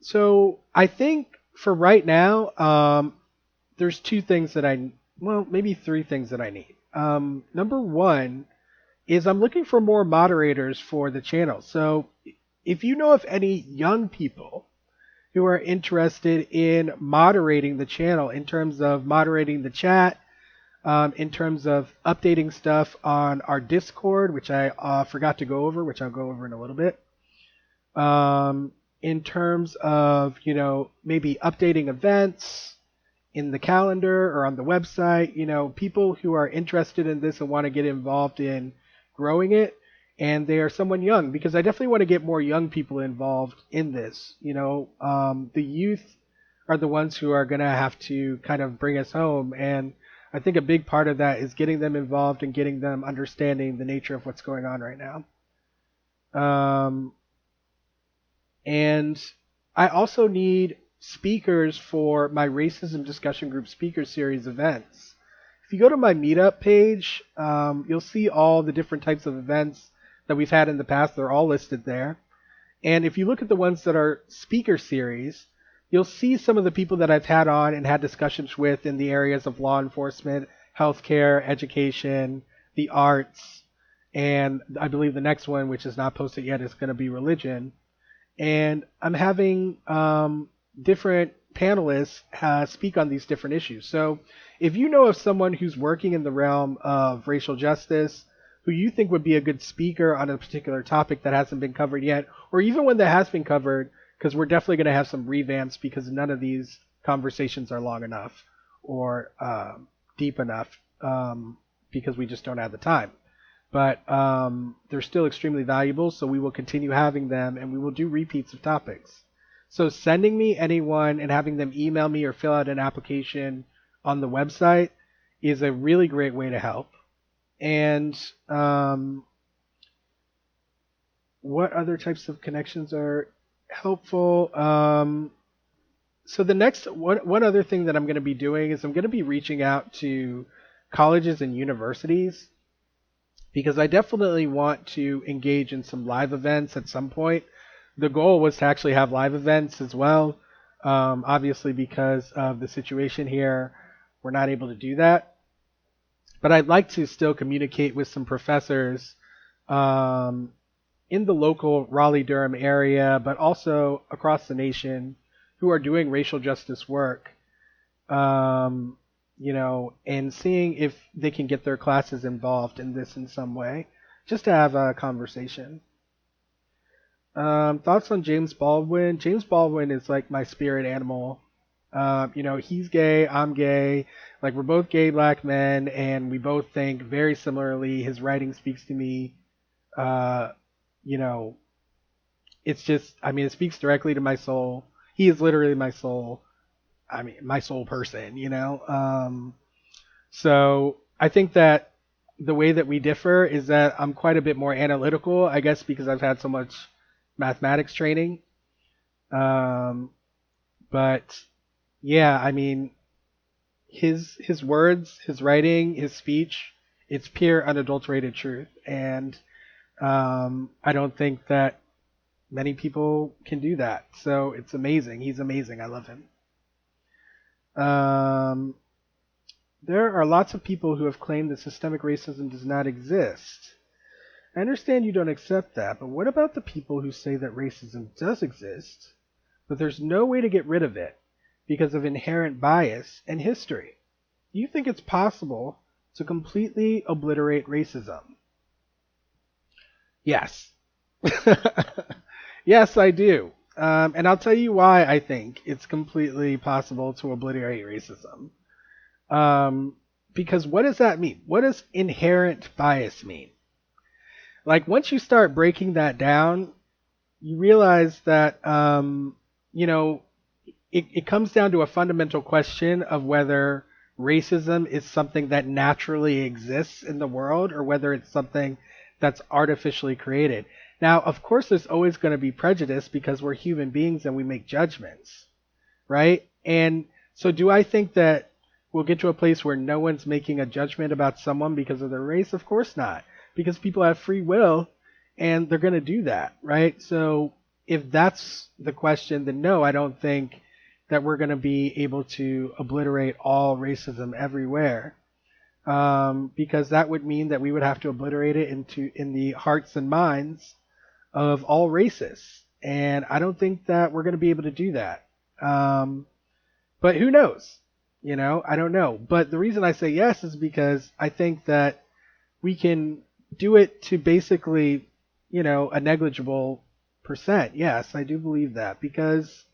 So I think for right now, there's maybe three things that I need. Number one is I'm looking for more moderators for the channel. So if you know of any young people who are interested in moderating the channel, in terms of moderating the chat, in terms of updating stuff on our Discord, which I forgot to go over, which I'll go over in a little bit. In terms of, maybe updating events in the calendar or on the website, people who are interested in this and want to get involved in growing it, and they are someone young, because I definitely want to get more young people involved in this. The youth are the ones who are going to have to kind of bring us home, and I think a big part of that is getting them involved and getting them understanding the nature of what's going on right now. And I also need speakers for my racism discussion group speaker series events. If you go to my meetup page, you'll see all the different types of events that we've had in the past. They're all listed there. And if you look at the ones that are speaker series, you'll see some of the people that I've had on and had discussions with in the areas of law enforcement, healthcare, education, the arts, and I believe the next one, which is not posted yet, is going to be religion. And I'm having different panelists speak on these different issues. So if you know of someone who's working in the realm of racial justice, who you think would be a good speaker on a particular topic that hasn't been covered yet, or even one that has been covered, because we're definitely going to have some revamps, because none of these conversations are long enough or deep enough, because we just don't have the time. But they're still extremely valuable, so we will continue having them, and we will do repeats of topics. So sending me anyone and having them email me or fill out an application on the website is a really great way to help. And what other types of connections are helpful? So the next one other thing that I'm going to be doing is I'm going to be reaching out to colleges and universities, because I definitely want to engage in some live events at some point. The goal was to actually have live events as well. Obviously, because of the situation here, we're not able to do that. But I'd like to still communicate with some professors in the local Raleigh-Durham area, but also across the nation, who are doing racial justice work, and seeing if they can get their classes involved in this in some way, just to have a conversation. Thoughts on James Baldwin? James Baldwin is like my spirit animal. He's gay, I'm gay. Like, we're both gay black men, and we both think very similarly. His writing speaks to me. It's just, it speaks directly to my soul. He is literally my soul. My soul person, So I think that the way that we differ is that I'm quite a bit more analytical, I guess, because I've had so much mathematics training. But yeah, his words, his writing, his speech, it's pure unadulterated truth. And I don't think that Many people can do that. So it's amazing. He's amazing. I love him. Um, there are lots of people who have claimed that systemic racism does not exist. I understand you don't accept that, but what about the people who say that racism does exist, but there's no way to get rid of it because of inherent bias and history? Do you think it's possible to completely obliterate racism? Yes. Yes, I do. And I'll tell you why I think it's completely possible to obliterate racism. Um, because what does that mean? What does inherent bias mean? Like, once you start breaking that down, you realize that, you know, it comes down to a fundamental question of whether racism is something that naturally exists in the world or whether it's something that's artificially created. Now, of course, there's always going to be prejudice because we're human beings and we make judgments, right? And so, do I think that we'll get to a place where no one's making a judgment about someone because of their race? Of course not, because people have free will and they're going to do that, right? So, if that's the question, then no, I don't think that we're going to be able to obliterate all racism everywhere, because that would mean that we would have to obliterate it in the hearts and minds of all races, and I don't think that we're going to be able to do that. But who knows? I don't know. But the reason I say yes is because I think that we can do it to basically, a negligible percent. Yes, I do believe that because,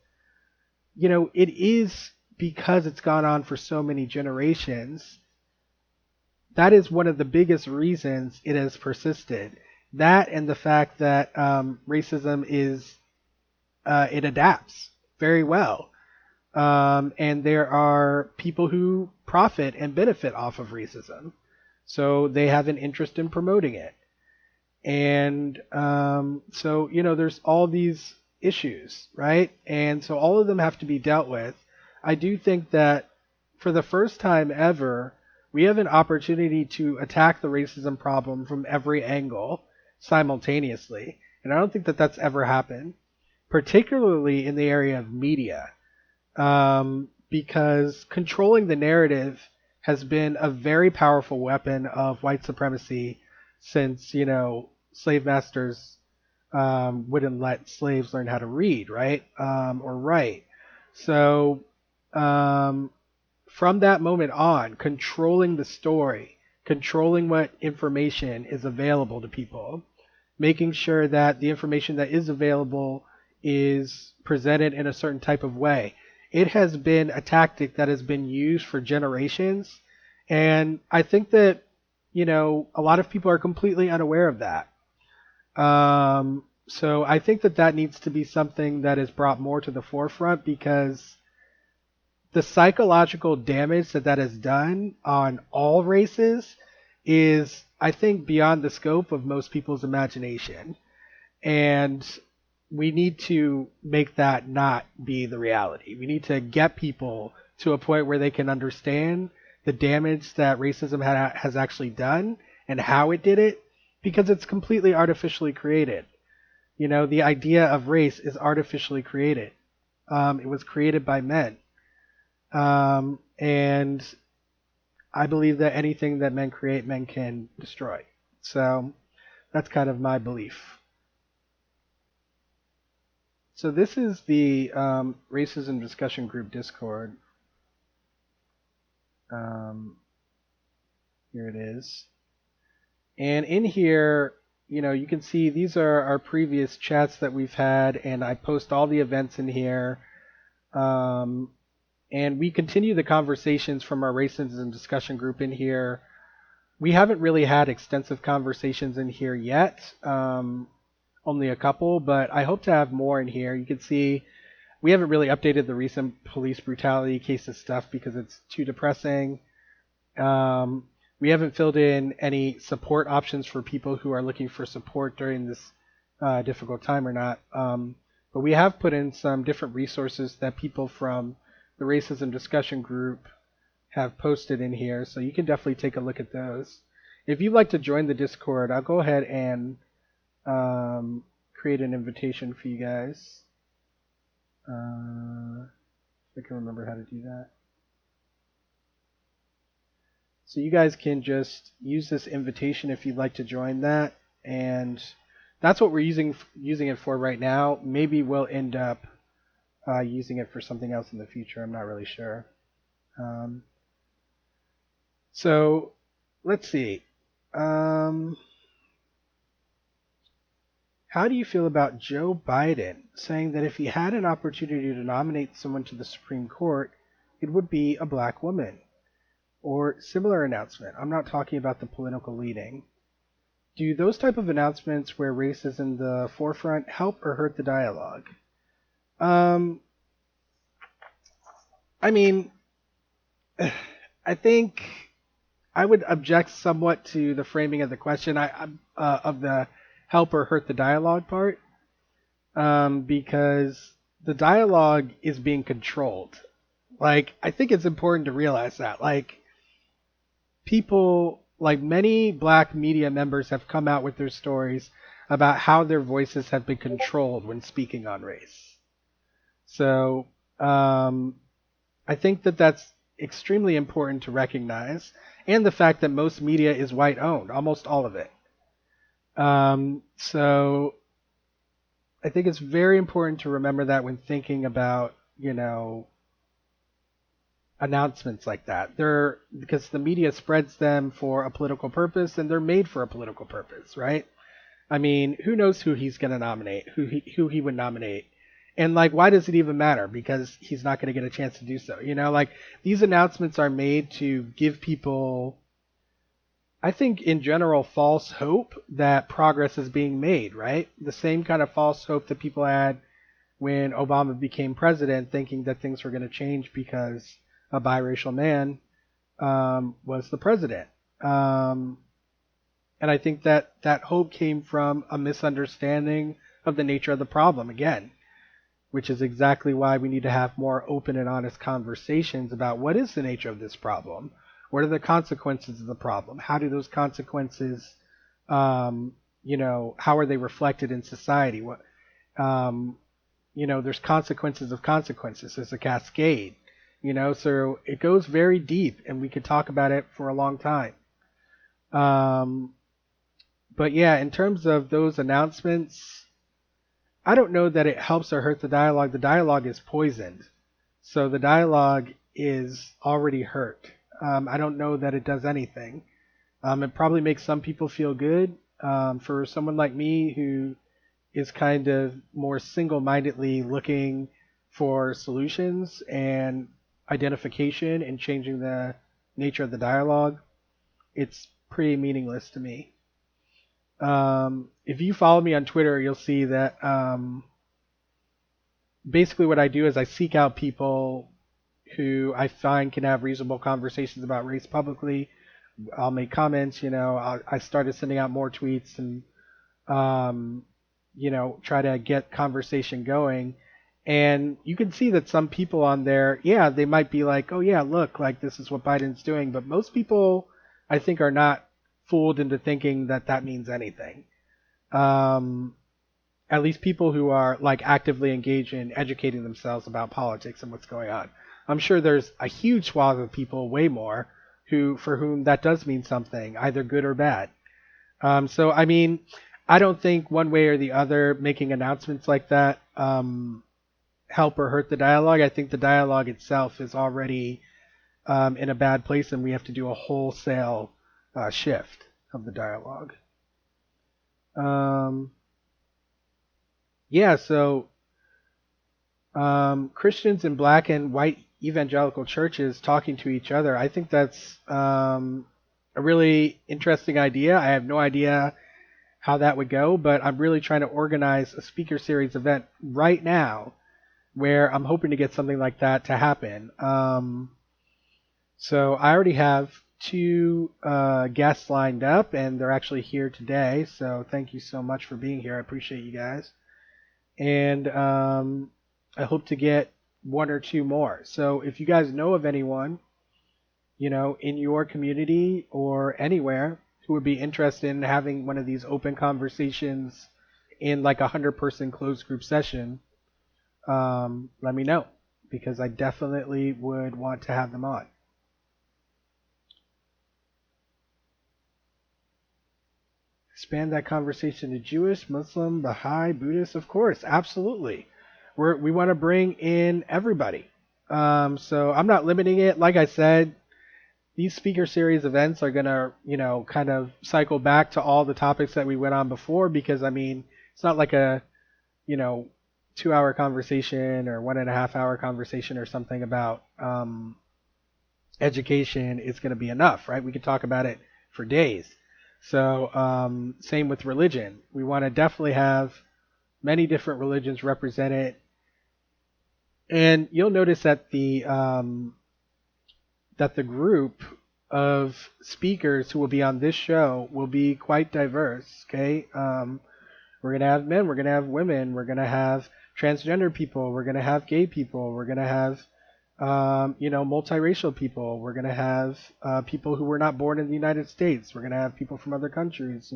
it is because it's gone on for so many generations. That is one of the biggest reasons it has persisted. That and the fact that racism it adapts very well. And there are people who profit and benefit off of racism. So they have an interest in promoting it. And so, there's all these issues, right? And so all of them have to be dealt with. I do think that for the first time ever, we have an opportunity to attack the racism problem from every angle simultaneously. And I don't think that that's ever happened, particularly in the area of media, because controlling the narrative has been a very powerful weapon of white supremacy since, slave masters wouldn't let slaves learn how to read, right? Or write. So from that moment on, controlling the story, controlling what information is available to people, making sure that the information that is available is presented in a certain type of way. It has been a tactic that has been used for generations. And I think that, a lot of people are completely unaware of that. So I think that that needs to be something that is brought more to the forefront because the psychological damage that that has done on all races is, I think, beyond the scope of most people's imagination. And we need to make that not be the reality. We need to get people to a point where they can understand the damage that racism has actually done and how it did it, because it's completely artificially created. The idea of race is artificially created. It was created by men. And I believe that anything that men create, men can destroy. So that's kind of my belief. So this is the Racism Discussion Group Discord. Here it is. And in here, you can see these are our previous chats that we've had, and I post all the events in here. And we continue the conversations from our Racism Discussion Group in here. We haven't really had extensive conversations in here yet. Only a couple, but I hope to have more in here. You can see we haven't really updated the recent police brutality cases stuff because it's too depressing. We haven't filled in any support options for people who are looking for support during this difficult time or not. But we have put in some different resources that people from the Racism Discussion Group have posted in here, so you can definitely take a look at those. If you'd like to join the Discord, I'll go ahead and create an invitation for you guys. If I can remember how to do that. So you guys can just use this invitation if you'd like to join that, and that's what we're using it for right now. Maybe we'll end up using it for something else in the future. I'm not really sure. So let's see. How do you feel about Joe Biden saying that if he had an opportunity to nominate someone to the Supreme Court, it would be a black woman? Or similar announcement. I'm not talking about the political leading. Do those type of announcements where race is in the forefront help or hurt the dialogue? I mean, I think I would object somewhat to the framing of the question of the help or hurt the dialogue part, because the dialogue is being controlled. Like, I think it's important to realize that. Like, people, like many black media members have come out with their stories about how their voices have been controlled when speaking on race. So I think that that's extremely important to recognize, and the fact that most media is white owned, almost all of it. So I think it's very important to remember that when thinking about, announcements like that. Because the media spreads them for a political purpose, and they're made for a political purpose, right? I mean, who knows who he's going to nominate, who he would nominate. And like, why does it even matter? Because he's not going to get a chance to do so. Like, these announcements are made to give people, I think in general, false hope that progress is being made, right? The same kind of false hope that people had when Obama became president, thinking that things were going to change because a biracial man was the president. And I think that hope came from a misunderstanding of the nature of the problem, again, which is exactly why we need to have more open and honest conversations about what is the nature of this problem. What are the consequences of the problem? How do those consequences, how are they reflected in society? What, there's consequences of consequences. There's a cascade, so it goes very deep, and we could talk about it for a long time. But yeah, in terms of those announcements, I don't know that it helps or hurts the dialogue. The dialogue is poisoned. So the dialogue is already hurt. I don't know that it does anything. It probably makes some people feel good. For someone like me who is kind of more single-mindedly looking for solutions and identification and changing the nature of the dialogue, it's pretty meaningless to me. If you follow me on Twitter, you'll see that basically what I do is I seek out people who I find can have reasonable conversations about race publicly. I'll make comments, I started sending out more tweets and, try to get conversation going. And you can see that some people on there, yeah, they might be like, oh yeah, look, like this is what Biden's doing. But most people, I think, are not fooled into thinking that that means anything. At least people who are like actively engaged in educating themselves about politics and what's going on. I'm sure there's a huge swath of people, way more, for whom that does mean something, either good or bad. So I mean, I don't think one way or the other making announcements like that help or hurt the dialogue. I think the dialogue itself is already in a bad place, and we have to do a wholesale shift of the dialogue. So Christians in black and white evangelical churches talking to each other, I think that's a really interesting idea. I have no idea how that would go, but I'm really trying to organize a speaker series event right now where I'm hoping to get something like that to happen. So I already have 2 guests lined up, and they're actually here today. So thank you so much for being here. I appreciate you guys. And I hope to get 1 or 2 more. So if you guys know of anyone, in your community or anywhere who would be interested in having one of these open conversations in like 100-person closed group session, let me know, because I definitely would want to have them on. Expand that conversation to Jewish, Muslim, Baha'i, Buddhist, of course, absolutely. We want to bring in everybody. So I'm not limiting it. Like I said, these speaker series events are going to, kind of cycle back to all the topics that we went on before, because, I mean, it's not like a, 2-hour conversation or 1.5-hour conversation or something about education is going to be enough, right? We could talk about it for days. So same with religion. We want to definitely have many different religions represented. And you'll notice that the group of speakers who will be on this show will be quite diverse. Okay, we're gonna have men, we're gonna have women, we're gonna have transgender people, we're gonna have gay people, we're gonna have multiracial people, we're gonna have people who were not born in the United States, we're gonna have people from other countries.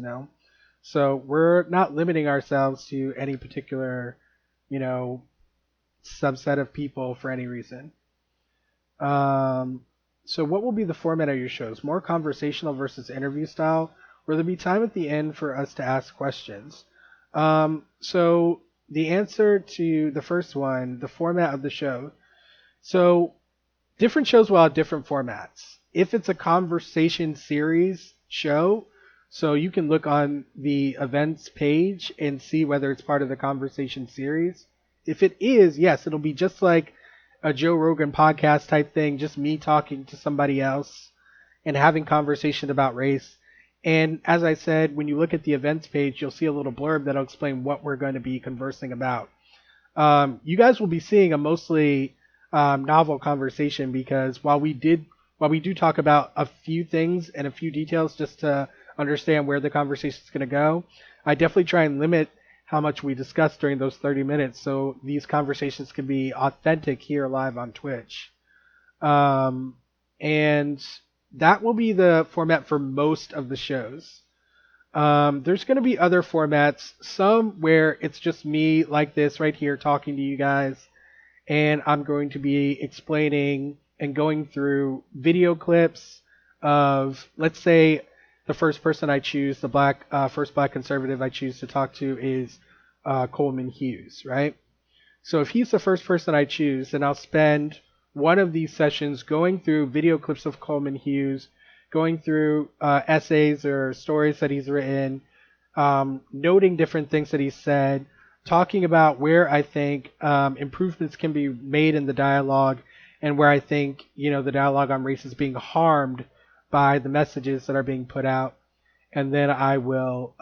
So we're not limiting ourselves to any particular subset of people for any reason. So what will be the format of your shows? More conversational versus interview style? Will there be time at the end for us to ask questions? So the answer to the first one, the format of the show. So different shows will have different formats. If it's a conversation series show, so you can look on the events page and see whether it's part of the conversation series. If it is, yes, it'll be just like a Joe Rogan podcast type thing, just me talking to somebody else and having conversation about race. And as I said, when you look at the events page, you'll see a little blurb that'll explain what we're going to be conversing about. You guys will be seeing a mostly novel conversation, because while we do talk about a few things and a few details just to understand where the conversation is going to go, I definitely try and limit how much we discuss during those 30 minutes, so these conversations can be authentic here live on Twitch. And that will be the format for most of the shows. There's going to be other formats, some where it's just me like this right here talking to you guys, and I'm going to be explaining and going through video clips of, let's say, the first person I choose, the first black conservative I choose to talk to is Coleman Hughes, right? So if he's the first person I choose, then I'll spend one of these sessions going through video clips of Coleman Hughes, going through essays or stories that he's written, noting different things that he's said, talking about where I think improvements can be made in the dialogue, and where I think the dialogue on race is being harmed by the messages that are being put out. And then I will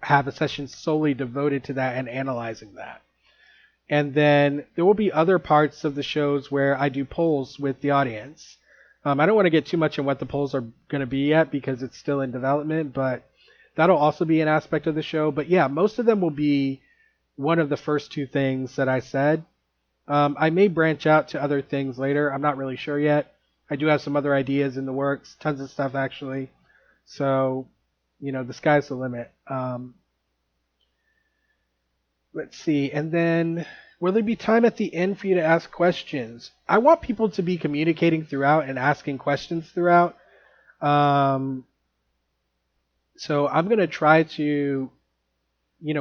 have a session solely devoted to that and analyzing that. And then there will be other parts of the shows where I do polls with the audience. I don't want to get too much in what the polls are going to be yet, because it's still in development, but that'll also be an aspect of the show. But yeah, most of them will be one of the first two things that I said. I may branch out to other things later. I'm not really sure yet. I do have some other ideas in the works, tons of stuff actually. So, the sky's the limit. Let's see. And then, will there be time at the end for you to ask questions? I want people to be communicating throughout and asking questions throughout. So I'm going to try to,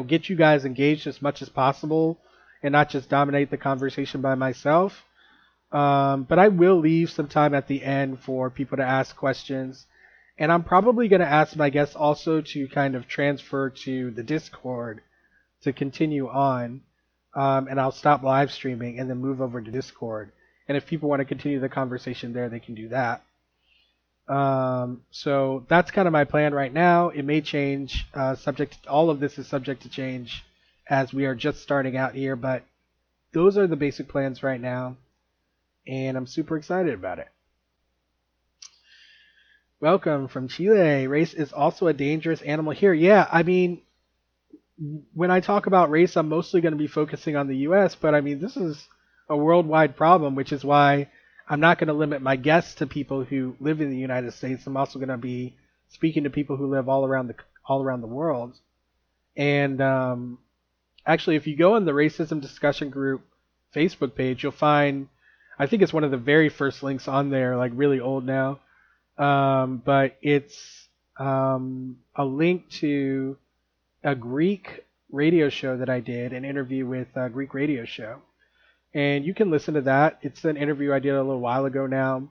get you guys engaged as much as possible and not just dominate the conversation by myself. But I will leave some time at the end for people to ask questions. And I'm probably going to ask my guests also to kind of transfer to the Discord to continue on. And I'll stop live streaming and then move over to Discord. And if people want to continue the conversation there, they can do that. So that's kind of my plan right now. It may change. All of this is subject to change as we are just starting out here. But those are the basic plans right now. And I'm super excited about it. Welcome from Chile. Race is also a dangerous animal here. Yeah, I mean, when I talk about race, I'm mostly going to be focusing on the U.S., but I mean, this is a worldwide problem, which is why I'm not going to limit my guests to people who live in the United States. I'm also going to be speaking to people who live all around the world. And actually, if you go on the racism discussion group Facebook page, you'll find, I think it's one of the very first links on there, like really old now. But it's a link to a Greek radio show that I did, an interview with a Greek radio show. And you can listen to that. It's an interview I did a little while ago now,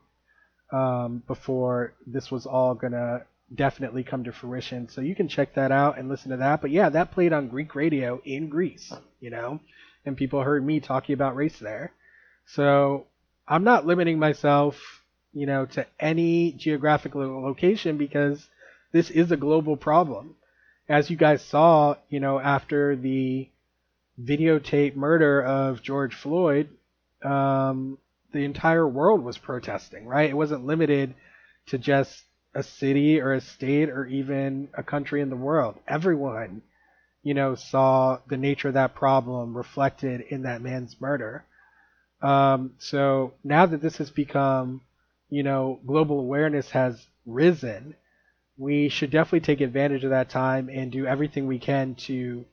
before this was all going to definitely come to fruition. So you can check that out and listen to that. But yeah, that played on Greek radio in Greece, and people heard me talking about race there. So I'm not limiting myself, to any geographical location because this is a global problem. As you guys saw, after the videotape murder of George Floyd, the entire world was protesting, right? It wasn't limited to just a city or a state or even a country in the world. Everyone, saw the nature of that problem reflected in that man's murder. So now that this has become, global awareness has risen, we should definitely take advantage of that time and do everything we can to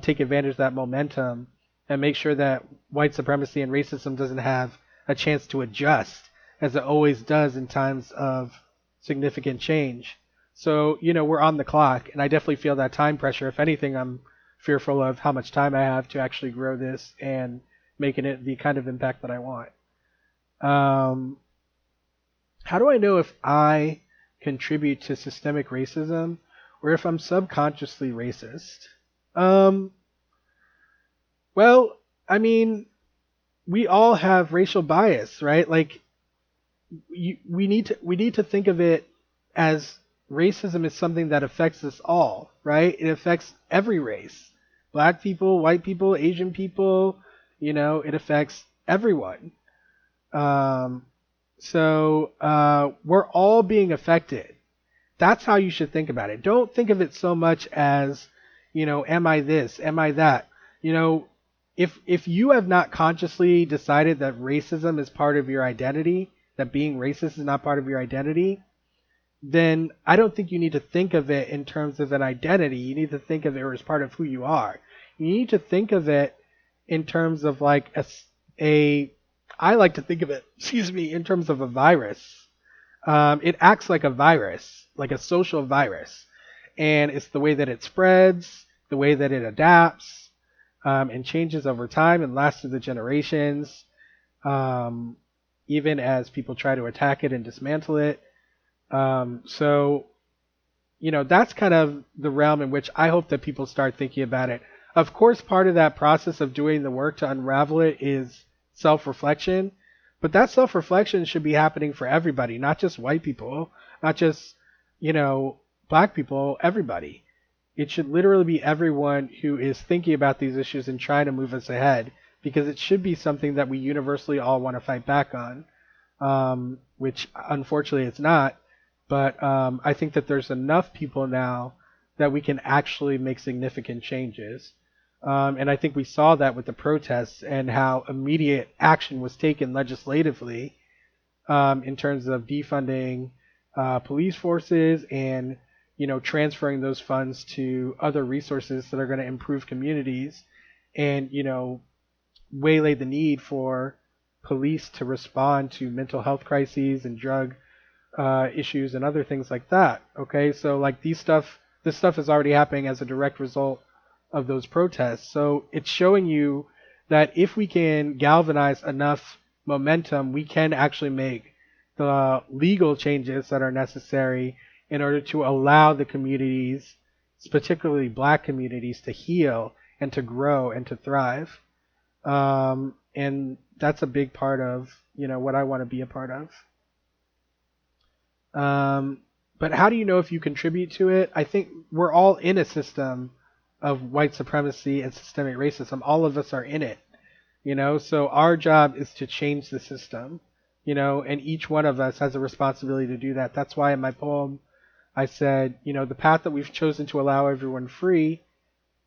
take advantage of that momentum and make sure that white supremacy and racism doesn't have a chance to adjust as it always does in times of significant change. So, we're on the clock, and I definitely feel that time pressure. If anything, I'm fearful of how much time I have to actually grow this and making it the kind of impact that I want. How do I know if I contribute to systemic racism or if I'm subconsciously racist? Well, I mean, we all have racial bias, right? Like, we need to think of it as racism is something that affects us all, right? It affects every race. Black people, white people, Asian people, it affects everyone. So we're all being affected. That's how you should think about it. Don't think of it so much as, am I this? Am I that? If you have not consciously decided that racism is part of your identity, that being racist is not part of your identity, then I don't think you need to think of it in terms of an identity. You need to think of it as part of who you are. You need to think of it in terms of like I like to think of it, in terms of a virus. It acts like a virus, like a social virus. And it's the way that it spreads, the way that it adapts, and changes over time and lasts through the generations, even as people try to attack it and dismantle it. So, that's kind of the realm in which I hope that people start thinking about it. Of course, part of that process of doing the work to unravel it is self-reflection, but that self-reflection should be happening for everybody, not just white people, not just, black people, everybody. It should literally be everyone who is thinking about these issues and trying to move us ahead, because it should be something that we universally all want to fight back on, which unfortunately it's not. But I think that there's enough people now that we can actually make significant changes. And I think we saw that with the protests and how immediate action was taken legislatively, in terms of defunding police forces and, transferring those funds to other resources that are going to improve communities and, waylay the need for police to respond to mental health crises and drug issues and other things like that. Okay, so like this stuff is already happening as a direct result of those protests. So it's showing you that if we can galvanize enough momentum, we can actually make the legal changes that are necessary in order to allow the communities, particularly black communities, to heal and to grow and to thrive. And that's a big part of, what I want to be a part of. But how do you know if you contribute to it? I think we're all in a system of white supremacy and systemic racism. All of us are in it, so our job is to change the system, and each one of us has a responsibility to do that. That's why in my poem I said, the path that we've chosen to allow everyone free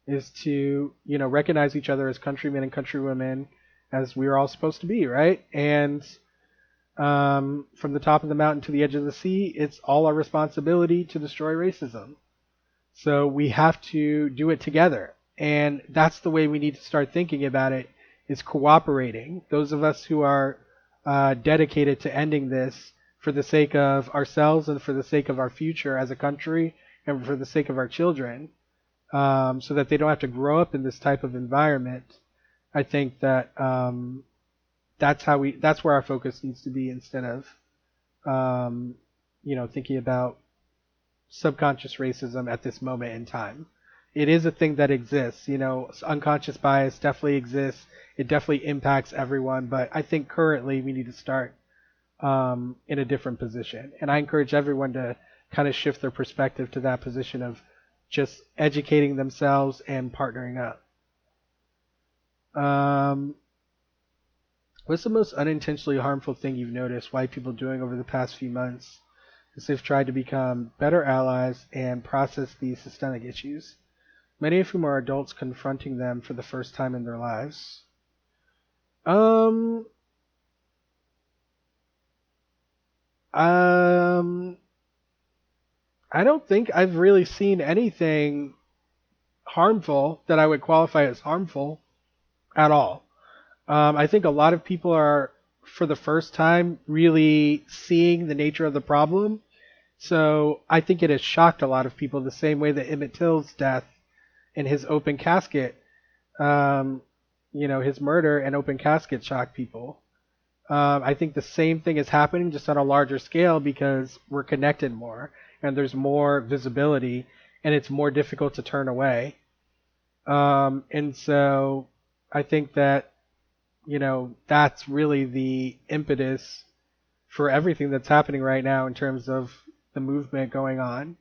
is to, recognize each other as countrymen and countrywomen as we are all supposed to be, right? And from the top of the mountain to the edge of the sea, it's all our responsibility to destroy racism. So we have to do it together. And that's the way we need to start thinking about it, is cooperating. Those of us who are dedicated to ending this for the sake of ourselves and for the sake of our future as a country and for the sake of our children, so that they don't have to grow up in this type of environment. I think that that's where our focus needs to be, instead of thinking about subconscious racism at this moment in time. It is a thing that exists. Unconscious bias definitely exists. It definitely impacts everyone, but I think currently we need to start in a different position. And I encourage everyone to kind of shift their perspective to that position of just educating themselves and partnering up. What's the most unintentionally harmful thing you've noticed white people doing over the past few months as they've tried to become better allies and process these systemic issues, many of whom are adults confronting them for the first time in their lives? Um, um, I don't think I've really seen anything harmful that I would qualify as harmful at all. I think a lot of people are, for the first time, really seeing the nature of the problem. So I think it has shocked a lot of people the same way that Emmett Till's death and his open casket, um, his murder and open casket shocked people. I think the same thing is happening just on a larger scale because we're connected more and there's more visibility and it's more difficult to turn away. And so I think that, that's really the impetus for everything that's happening right now in terms of the movement going on.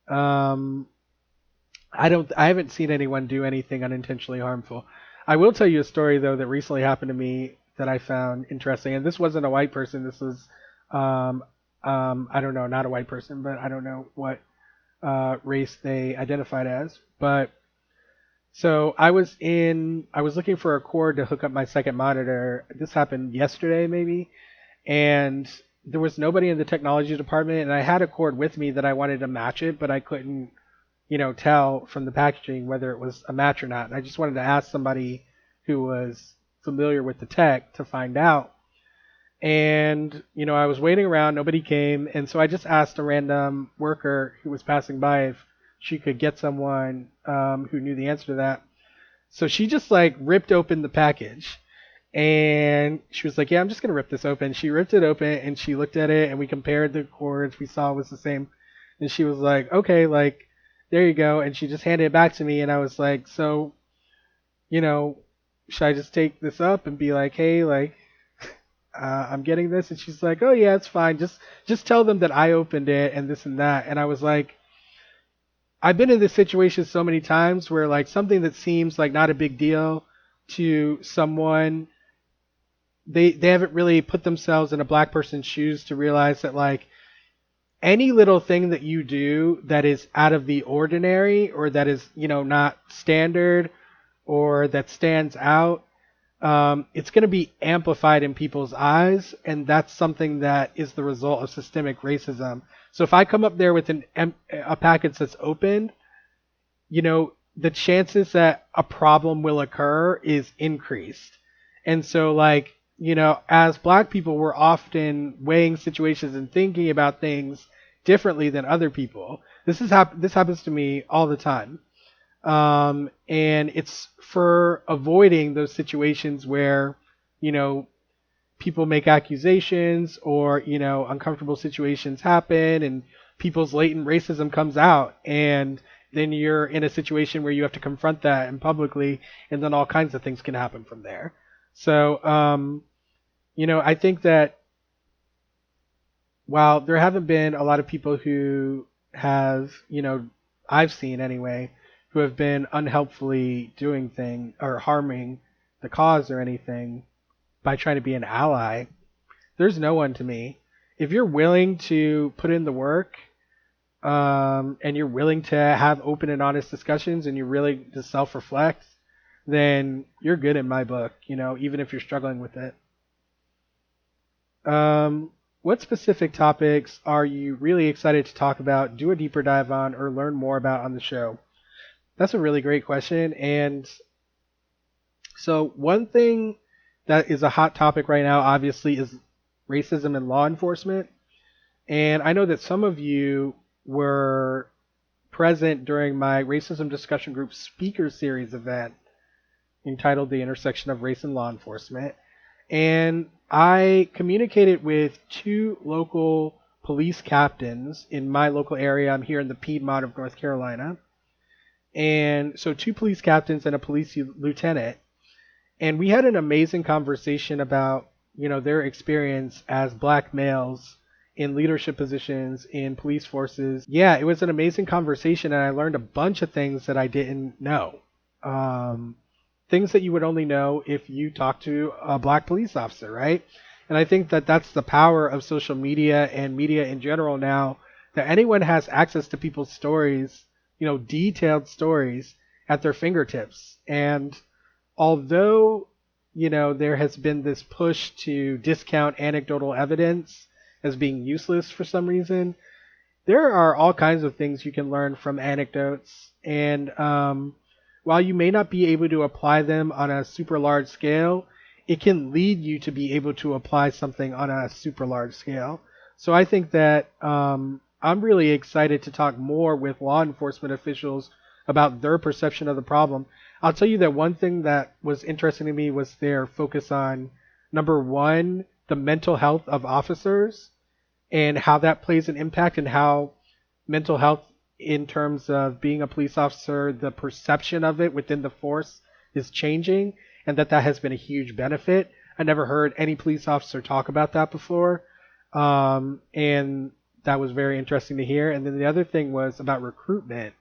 Um, I haven't seen anyone do anything unintentionally harmful. I will tell you a story though that recently happened to me that I found interesting, and this wasn't a white person. This was, I don't know, not a white person, but I don't know what race they identified as. But so I was looking for a cord to hook up my second monitor. This happened yesterday, maybe, and there was nobody in the technology department, and I had a cord with me that I wanted to match it, but I couldn't, tell from the packaging whether it was a match or not. And I just wanted to ask somebody who was familiar with the tech to find out. And, I was waiting around, nobody came, and so I just asked a random worker who was passing by if she could get someone who knew the answer to that. So she just like ripped open the package and she was like, yeah, I'm just going to rip this open. She ripped it open and she looked at it and we compared the cords. We saw it was the same. And she was like, okay, like, there you go. And she just handed it back to me. And I was like, so, you know, should I just take this up and be like, hey, like, I'm getting this? And she's like, oh, yeah, it's fine. Just tell them that I opened it and this and that. And I was like, I've been in this situation so many times where like something that seems like not a big deal to someone, they haven't really put themselves in a black person's shoes to realize that like any little thing that you do that is out of the ordinary or that is, not standard or that stands out, it's going to be amplified in people's eyes, and that's something that is the result of systemic racism. So if I come up there with a package that's opened, the chances that a problem will occur is increased. And so like, as black people, we're often weighing situations and thinking about things differently than other people. This happens to me all the time. And it's for avoiding those situations where, people make accusations or, uncomfortable situations happen and people's latent racism comes out. And then you're in a situation where you have to confront that and publicly, and then all kinds of things can happen from there. So, I think that while there haven't been a lot of people who have, I've seen anyway, who have been unhelpfully doing things or harming the cause or anything by trying to be an ally, there's no one to me. If you're willing to put in the work, and you're willing to have open and honest discussions and you're really to self-reflect, then you're good in my book, even if you're struggling with it. what specific topics are you really excited to talk about, do a deeper dive on, or learn more about on the show? That's a really great question. And so, one thing that is a hot topic right now, obviously, is racism in law enforcement. And I know that some of you were present during my racism discussion group speaker series event entitled The Intersection of Race and Law Enforcement. And I communicated with two local police captains in my local area. I'm here in the Piedmont of North Carolina. And so two police captains and a police lieutenant. And we had an amazing conversation about, their experience as black males in leadership positions in police forces. Yeah, it was an amazing conversation, and I learned a bunch of things that I didn't know. Things that you would only know if you talk to a black police officer, right? And I think that that's the power of social media and media in general now, that anyone has access to people's stories, detailed stories at their fingertips. And although, there has been this push to discount anecdotal evidence as being useless for some reason, there are all kinds of things you can learn from anecdotes. And while you may not be able to apply them on a super large scale, it can lead you to be able to apply something on a super large scale. So I think that I'm really excited to talk more with law enforcement officials about their perception of the problem. I'll tell you that one thing that was interesting to me was their focus on, number one, the mental health of officers and how that plays an impact, and how mental health in terms of being a police officer, the perception of it within the force is changing, and that has been a huge benefit. I never heard any police officer talk about that before, and that was very interesting to hear. And then the other thing was about recruitment,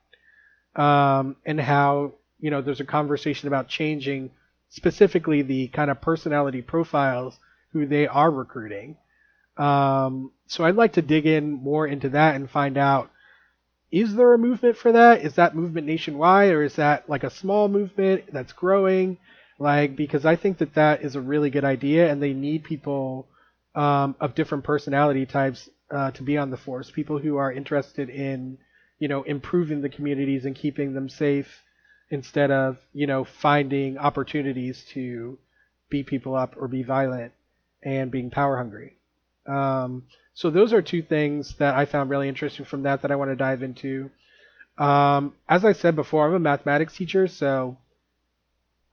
and how, there's a conversation about changing specifically the kind of personality profiles who they are recruiting. So I'd like to dig in more into that and find out, is there a movement for that? Is that movement nationwide, or is that like a small movement that's growing? Because I think that that is a really good idea, and they need people of different personality types to be on the force. People who are interested in, improving the communities and keeping them safe, instead of, finding opportunities to beat people up or be violent and being power hungry. So those are two things that I found really interesting from that I want to dive into. As I said before, I'm a mathematics teacher, so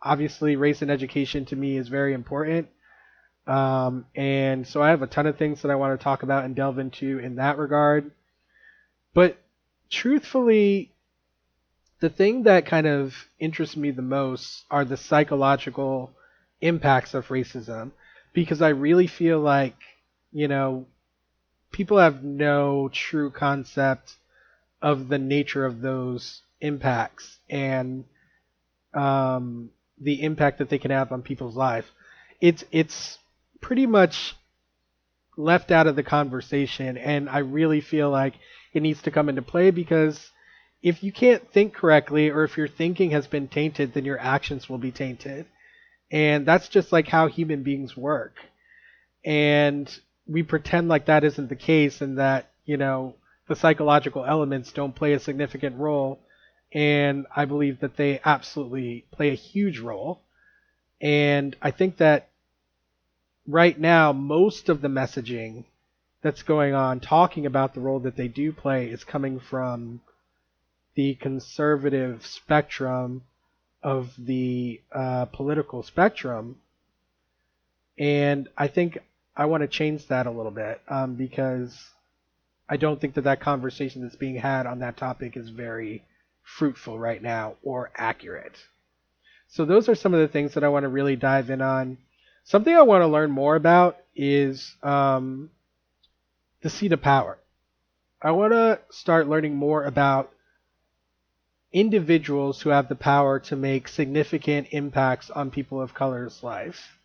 obviously race and education to me is very important. And so I have a ton of things that I want to talk about and delve into in that regard. But truthfully, the thing that kind of interests me the most are the psychological impacts of racism, because I really feel like, people have no true concept of the nature of those impacts and the impact that they can have on people's life. It's pretty much left out of the conversation, and I really feel like it needs to come into play, because if you can't think correctly, or if your thinking has been tainted, then your actions will be tainted. And that's just like how human beings work. And we pretend like that isn't the case, and that, the psychological elements don't play a significant role. And I believe that they absolutely play a huge role. And I think that right now, most of the messaging that's going on talking about the role that they do play is coming from the conservative spectrum of the political spectrum. And I think I want to change that a little bit, because I don't think that conversation that's being had on that topic is very fruitful right now or accurate. So those are some of the things that I want to really dive in on. Something I want to learn more about is the seat of power. I want to start learning more about individuals who have the power to make significant impacts on people of color's life.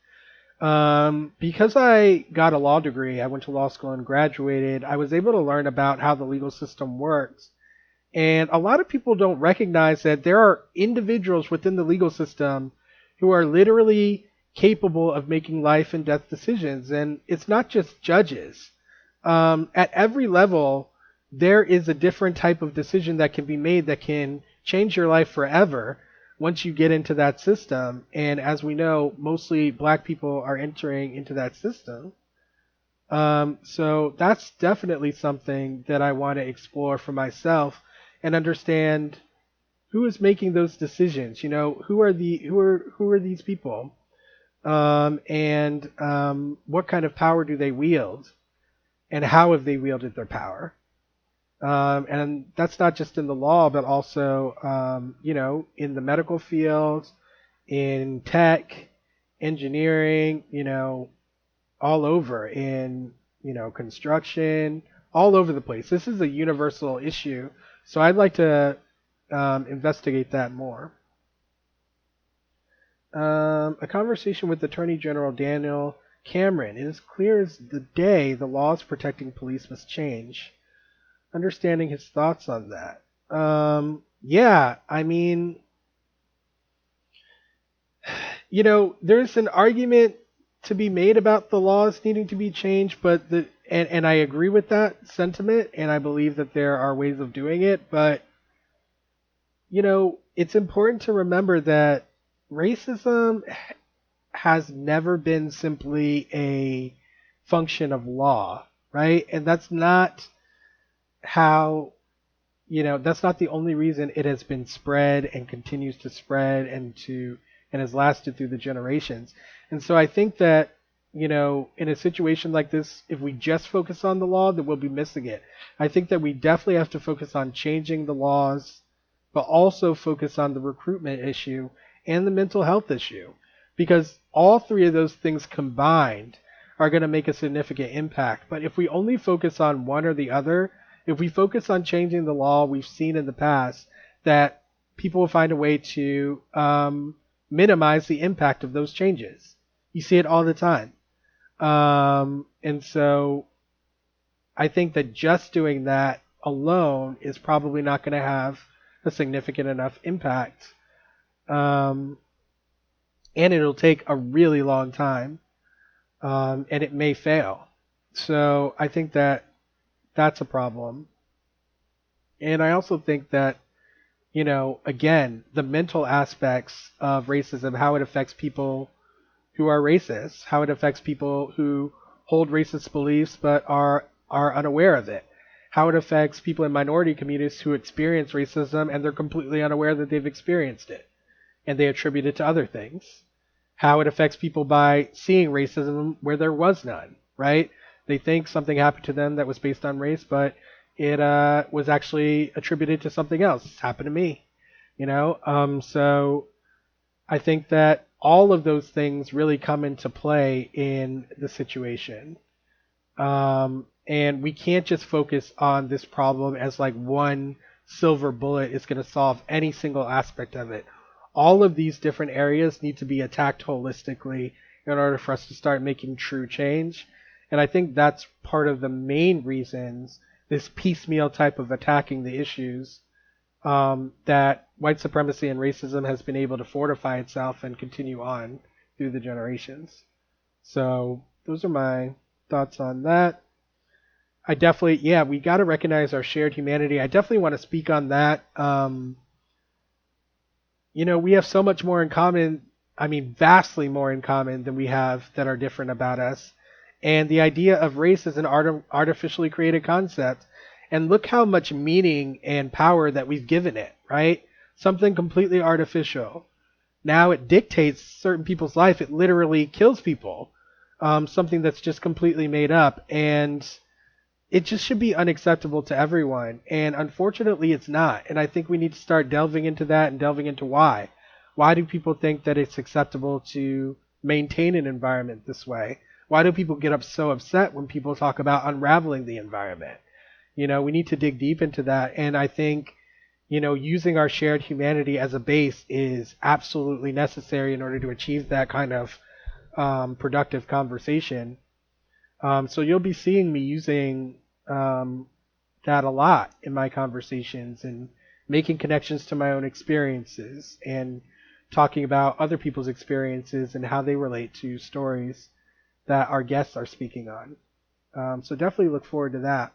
Because I got a law degree, I went to law school and graduated, I was able to learn about how the legal system works. And a lot of people don't recognize that there are individuals within the legal system who are literally capable of making life and death decisions. And it's not just judges. At every level, there is a different type of decision that can be made that can change your life forever once you get into that system. And as we know, mostly black people are entering into that system. So that's definitely something that I want to explore for myself and understand who is making those decisions. Who are these people, and what kind of power do they wield, and how have they wielded their power? And that's not just in the law, but also, in the medical field, in tech, engineering, all over, in, construction, all over the place. This is a universal issue. So I'd like to investigate that more. A conversation with Attorney General Daniel Cameron. It is clear as the day the laws protecting police must change. Understanding his thoughts on that. Yeah, I mean, there's an argument to be made about the laws needing to be changed, but and I agree with that sentiment, and I believe that there are ways of doing it, but it's important to remember that racism has never been simply a function of law, right? And that's not how, that's not the only reason it has been spread and continues to spread and has lasted through the generations. And so I think that, in a situation like this, if we just focus on the law, then we'll be missing it. I think that we definitely have to focus on changing the laws, but also focus on the recruitment issue and the mental health issue, because all three of those things combined are going to make a significant impact. But if we only focus on one or the other, if we focus on changing the law, we've seen in the past that people will find a way to minimize the impact of those changes. You see it all the time. And so I think that just doing that alone is probably not going to have a significant enough impact. And it'll take a really long time. And it may fail. So I think that that's a problem. And I also think that, again, the mental aspects of racism, how it affects people who are racist, how it affects people who hold racist beliefs but are unaware of it, how it affects people in minority communities who experience racism and they're completely unaware that they've experienced it and they attribute it to other things, how it affects people by seeing racism where there was none, right? They think something happened to them that was based on race, but it was actually attributed to something else. It's happened to me, So I think that all of those things really come into play in the situation. And we can't just focus on this problem as like one silver bullet is going to solve any single aspect of it. All of these different areas need to be attacked holistically in order for us to start making true change. And I think that's part of the main reasons this piecemeal type of attacking the issues that white supremacy and racism has been able to fortify itself and continue on through the generations. So those are my thoughts on that. I definitely, we got to recognize our shared humanity. I definitely want to speak on that. We have so much more in common. I mean, vastly more in common than we have that are different about us. And the idea of race is an artificially created concept. And look how much meaning and power that we've given it, right? Something completely artificial. Now it dictates certain people's life. It literally kills people. Something that's just completely made up. And it just should be unacceptable to everyone. And unfortunately, it's not. And I think we need to start delving into that and delving into why. Why do people think that it's acceptable to maintain an environment this way? Why do people get so upset when people talk about unraveling the environment? We need to dig deep into that. And I think, using our shared humanity as a base is absolutely necessary in order to achieve that kind of productive conversation. So you'll be seeing me using that a lot in my conversations and making connections to my own experiences and talking about other people's experiences and how they relate to stories that our guests are speaking on. So definitely look forward to that.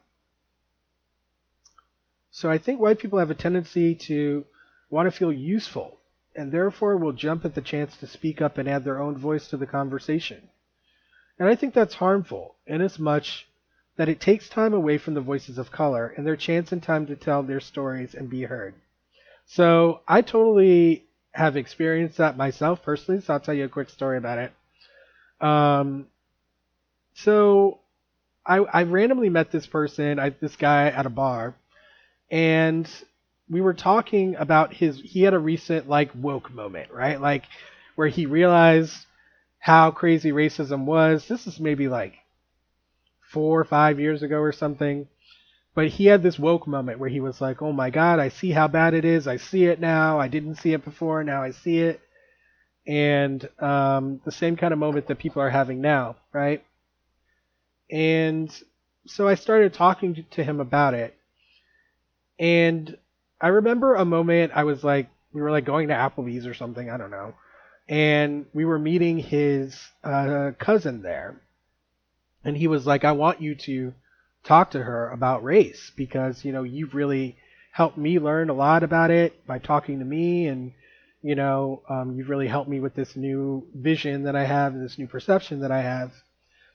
So I think white people have a tendency to want to feel useful and therefore will jump at the chance to speak up and add their own voice to the conversation. And I think that's harmful inasmuch that it takes time away from the voices of color and their chance and time to tell their stories and be heard. So I totally have experienced that myself personally, so I'll tell you a quick story about it. Um, so I randomly met this person, this guy at a bar, and we were talking about he had a recent like woke moment, right? Like where he realized how crazy racism was. This is maybe like 4 or 5 years ago or something. But he had this woke moment where he was like, "Oh my God, I see how bad it is. I see it now. I didn't see it before. Now I see it." And the same kind of moment that people are having now, right? And so I started talking to him about it. And I remember a moment I was like, we were like going to Applebee's or something, I don't know. And we were meeting his cousin there. And he was like, "I want you to talk to her about race because, you've really helped me learn a lot about it by talking to me. And, you've really helped me with this new vision that I have, this new perception that I have.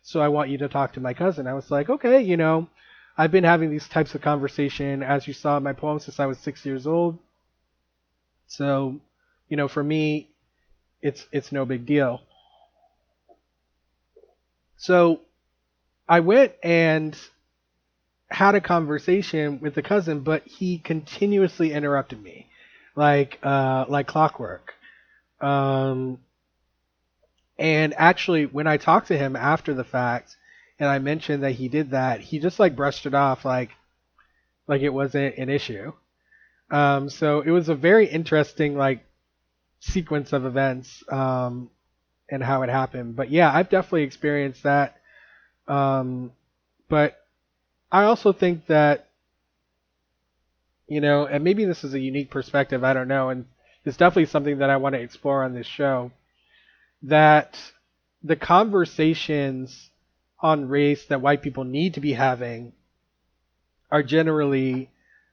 So I want you to talk to my cousin." I was like, "Okay, I've been having these types of conversation, as you saw in my poem, since I was 6 years old. So, for me, it's no big deal." So I went and had a conversation with the cousin, but he continuously interrupted me, like clockwork. Um, and actually, when I talked to him after the fact, and I mentioned that he did that, he just like brushed it off, like it wasn't an issue. So it was a very interesting like sequence of events, and how it happened. But yeah, I've definitely experienced that. Um, but I also think that, and maybe this is a unique perspective, I don't know, and it's definitely something that I want to explore on this show, that the conversations on race that white people need to be having are generally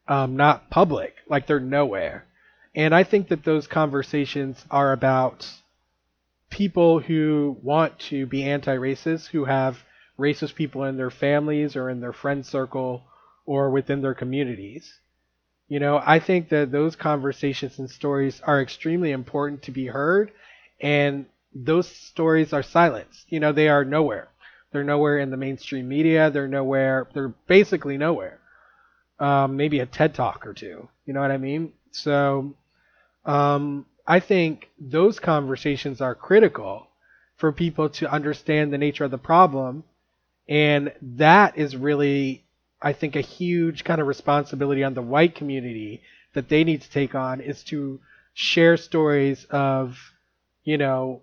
not public, like they're nowhere. And I think that those conversations are about people who want to be anti-racist, who have racist people in their families or in their friend circle or within their communities. I think that those conversations and stories are extremely important to be heard, and those stories are silenced. They are nowhere. They're nowhere in the mainstream media. They're nowhere. They're basically nowhere. Maybe a TED Talk or two. You know what I mean? So I think those conversations are critical for people to understand the nature of the problem, and that is really, I think, a huge kind of responsibility on the white community that they need to take on, is to share stories of, you know,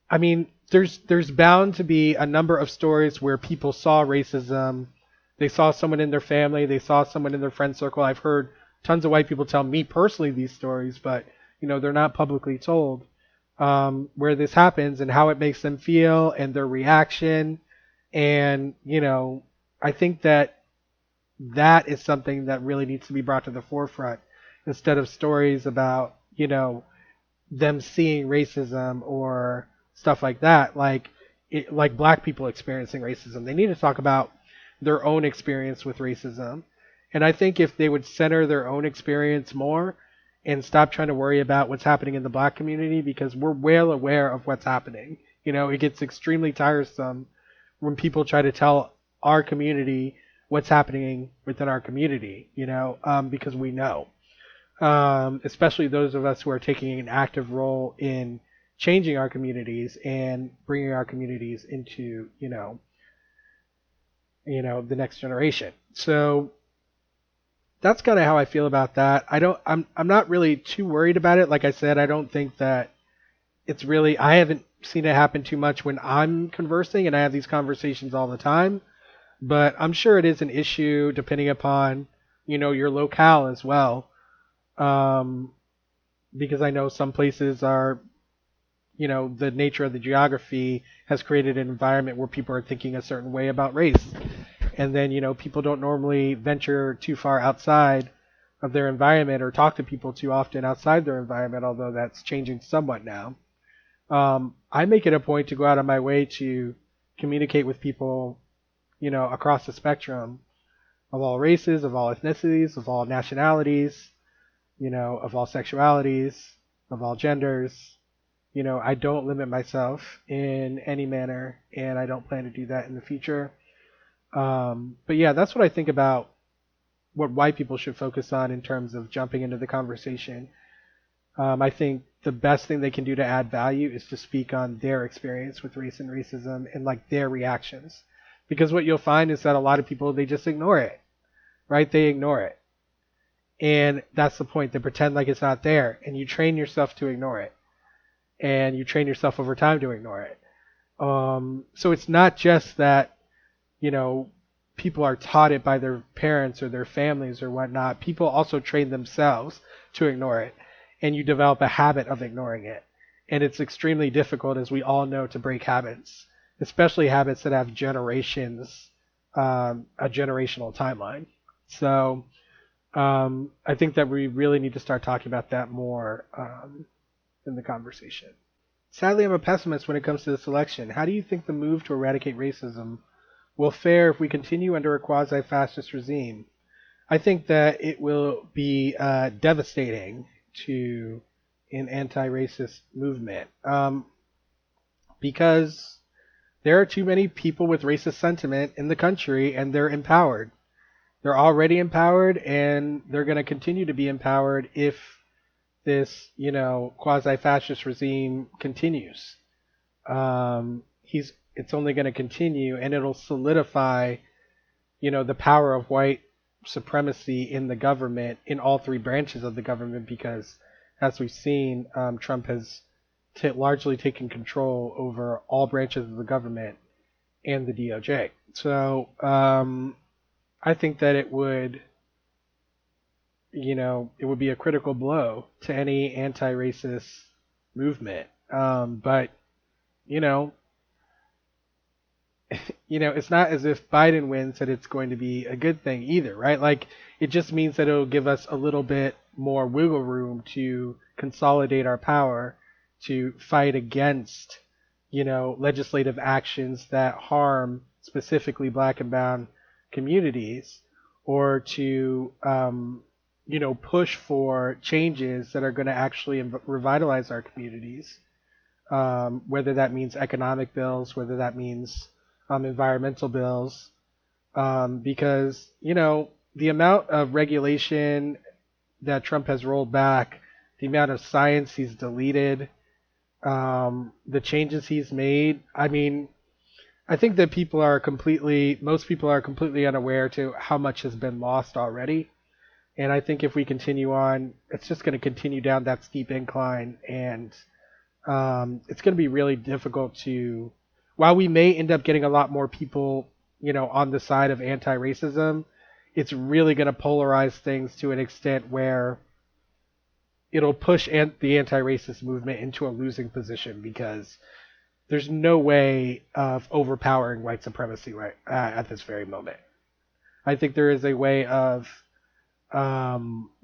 I mean, there's bound to be a number of stories where people saw racism. They saw someone in their family, they saw someone in their friend circle. I've heard tons of white people tell me personally these stories, but they're not publicly told, where this happens and how it makes them feel and their reaction. And I think that that is something that really needs to be brought to the forefront, instead of stories about them seeing racism or stuff like that, like black people experiencing racism. They need to talk about their own experience with racism. And I think if they would center their own experience more and stop trying to worry about what's happening in the black community, because we're well aware of what's happening. It gets extremely tiresome when people try to tell our community what's happening within our community, because we know. Especially those of us who are taking an active role in changing our communities and bringing our communities into, the next generation. So that's kind of how I feel about that. I'm not really too worried about it. Like I said, I don't think that it's really, I haven't seen it happen too much when I'm conversing, and I have these conversations all the time. But I'm sure it is an issue depending upon, your locale as well. Because I know some places are, the nature of the geography has created an environment where people are thinking a certain way about race. And then, people don't normally venture too far outside of their environment or talk to people too often outside their environment, although that's changing somewhat now. I make it a point to go out of my way to communicate with people, across the spectrum of all races, of all ethnicities, of all nationalities, of all sexualities, of all genders. I don't limit myself in any manner, and I don't plan to do that in the future. But yeah, that's what I think about what white people should focus on in terms of jumping into the conversation. I think the best thing they can do to add value is to speak on their experience with race and racism and like their reactions. Because what you'll find is that a lot of people, they just ignore it, right? They ignore it. And that's the point. They pretend like it's not there, and you train yourself to ignore it. And you train yourself over time to ignore it. So it's not just that, people are taught it by their parents or their families or whatnot. People also train themselves to ignore it, and you develop a habit of ignoring it. And it's extremely difficult, as we all know, to break habits, especially habits that have generations, a generational timeline. So I think that we really need to start talking about that more in the conversation. Sadly, I'm a pessimist when it comes to this election. How do you think the move to eradicate racism will fare if we continue under a quasi-fascist regime? I think that it will be devastating to an anti-racist movement because there are too many people with racist sentiment in the country, and they're empowered. They're already empowered, and they're going to continue to be empowered if this, quasi-fascist regime continues. It's only going to continue, and it'll solidify, the power of white supremacy in the government, in all three branches of the government, because, as we've seen, Trump has largely taken control over all branches of the government and the DOJ. So I think that it would be a critical blow to any anti-racist movement. But, it's not as if Biden wins that it's going to be a good thing either, right? Like, it just means that it'll give us a little bit more wiggle room to consolidate our power to fight against, legislative actions that harm specifically black and brown communities, or to, push for changes that are going to actually revitalize our communities, whether that means economic bills, whether that means environmental bills, because, the amount of regulation that Trump has rolled back, the amount of science he's deleted, the changes he's made, I mean, I think that most people are completely unaware to how much has been lost already. And I think if we continue on, it's just going to continue down that steep incline, and it's going to be really difficult to, while we may end up getting a lot more people, on the side of anti-racism, it's really going to polarize things to an extent where it'll push the anti-racist movement into a losing position, because there's no way of overpowering white supremacy right at this very moment. I think there is a way of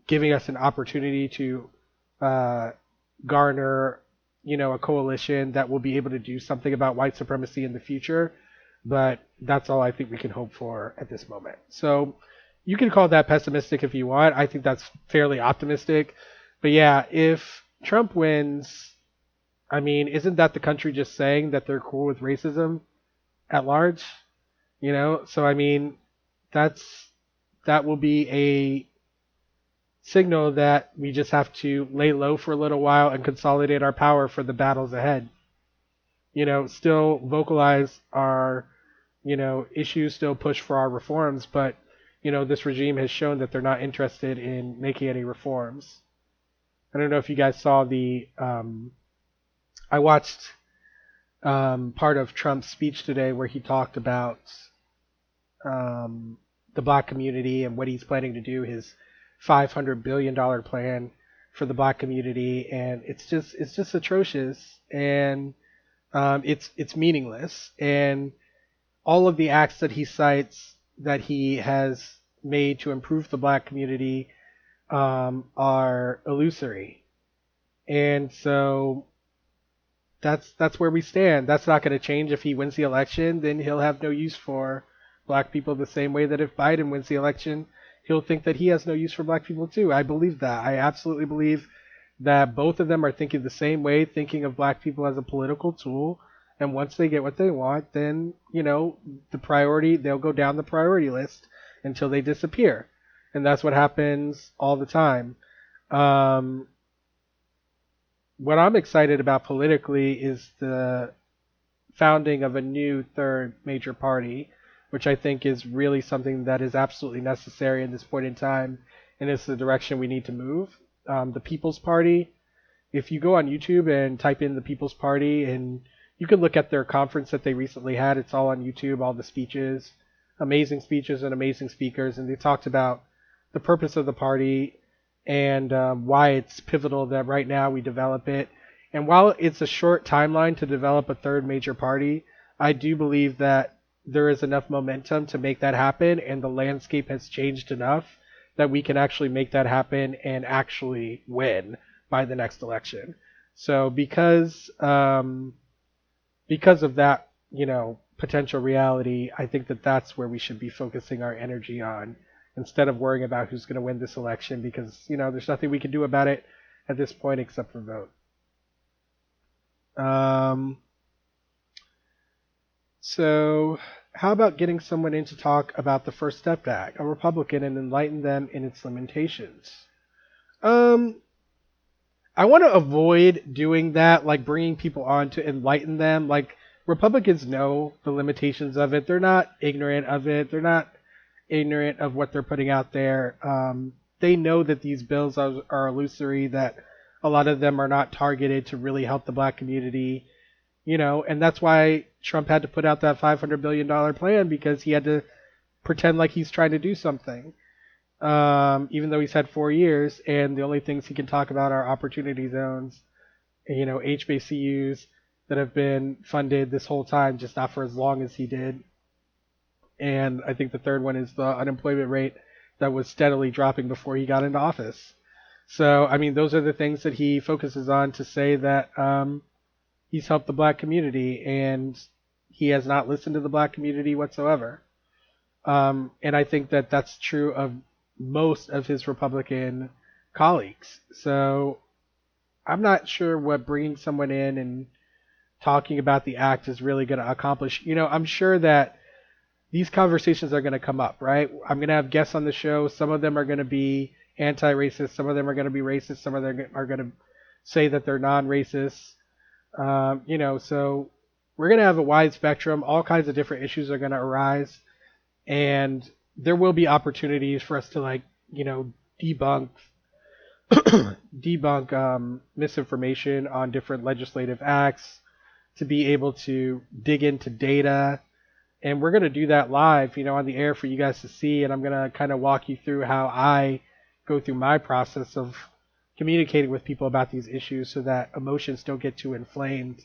giving us an opportunity to garner, a coalition that will be able to do something about white supremacy in the future. But that's all I think we can hope for at this moment. So you can call that pessimistic if you want. I think that's fairly optimistic. But yeah, if Trump wins, I mean, isn't that the country just saying that they're cool with racism at large? So I mean, that will be a signal that we just have to lay low for a little while and consolidate our power for the battles ahead. Still vocalize our, issues, still push for our reforms, but, this regime has shown that they're not interested in making any reforms. I don't know if you guys saw I watched part of Trump's speech today where he talked about the black community and what he's planning to do, his $500 billion plan for the black community, and it's just atrocious, and it's meaningless, and all of the acts that he cites that he has made to improve the black community are illusory, and so that's where we stand. That's not going to change if he wins the election. Then he'll have no use for black people the same way that if Biden wins the election, he'll think that he has no use for black people too. I believe that. I absolutely believe that both of them are thinking the same way, thinking of black people as a political tool. And once they get what they want, then, they'll go down the priority list until they disappear. And that's what happens all the time. What I'm excited about politically is the founding of a new third major party, which I think is really something that is absolutely necessary in this point in time, and it's the direction we need to move. The People's Party, if you go on YouTube and type in the People's Party, and you can look at their conference that they recently had, it's all on YouTube, all the speeches, amazing speeches and amazing speakers, and they talked about the purpose of the party and why it's pivotal that right now we develop it. And while it's a short timeline to develop a third major party, I do believe that there is enough momentum to make that happen, and the landscape has changed enough that we can actually make that happen and actually win by the next election. So because of that, potential reality, I think that that's where we should be focusing our energy on, instead of worrying about who's going to win this election, because there's nothing we can do about it at this point except for vote. So how about getting someone in to talk about the First Step Act, a Republican, and enlighten them in its limitations? I want to avoid doing that, like bringing people on to enlighten them. Like, Republicans know the limitations of it. They're not ignorant of it. They're not ignorant of what they're putting out there. They know that these bills are illusory, that a lot of them are not targeted to really help the black community, and that's why Trump had to put out that $500 billion plan, because he had to pretend like he's trying to do something, even though he's had 4 years, and the only things he can talk about are opportunity zones, HBCUs that have been funded this whole time, just not for as long as he did. And I think the third one is the unemployment rate that was steadily dropping before he got into office. So, those are the things that he focuses on to say that he's helped the black community, and he has not listened to the black community whatsoever. And I think that that's true of most of his Republican colleagues. So I'm not sure what bringing someone in and talking about the act is really going to accomplish. I'm sure that these conversations are going to come up, right? I'm going to have guests on the show. Some of them are going to be anti-racist. Some of them are going to be racist. Some of them are going to say that they're non-racist. So we're going to have a wide spectrum. All kinds of different issues are going to arise. And there will be opportunities for us to, debunk misinformation on different legislative acts, to be able to dig into data. And we're going to do that live, on the air for you guys to see. And I'm going to kind of walk you through how I go through my process of communicating with people about these issues, so that emotions don't get too inflamed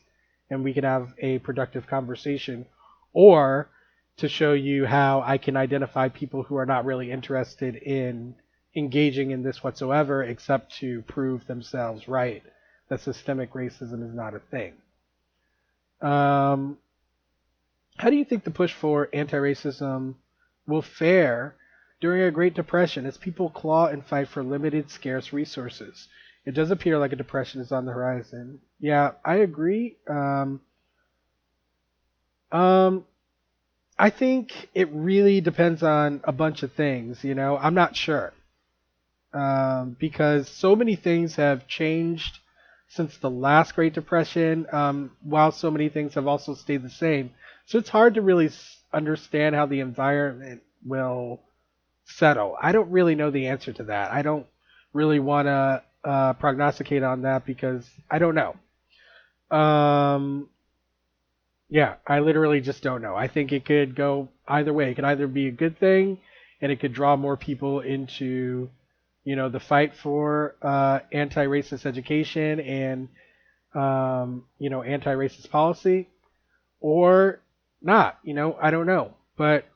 and we can have a productive conversation. Or to show you how I can identify people who are not really interested in engaging in this whatsoever, except to prove themselves right that systemic racism is not a thing. How do you think the push for anti-racism will fare during a Great Depression as people claw and fight for limited, scarce resources? It does appear like a depression is on the horizon. Yeah, I agree. I think it really depends on a bunch of things, I'm not sure. Because so many things have changed since the last Great Depression, while so many things have also stayed the same. So it's hard to really understand how the environment will settle. I don't really know the answer to that. I don't really want to prognosticate on that, because I don't know. Yeah, I literally just don't know. I think it could go either way. It could either be a good thing, and it could draw more people into, the fight for anti-racist education and anti-racist policy, or not. I don't know. But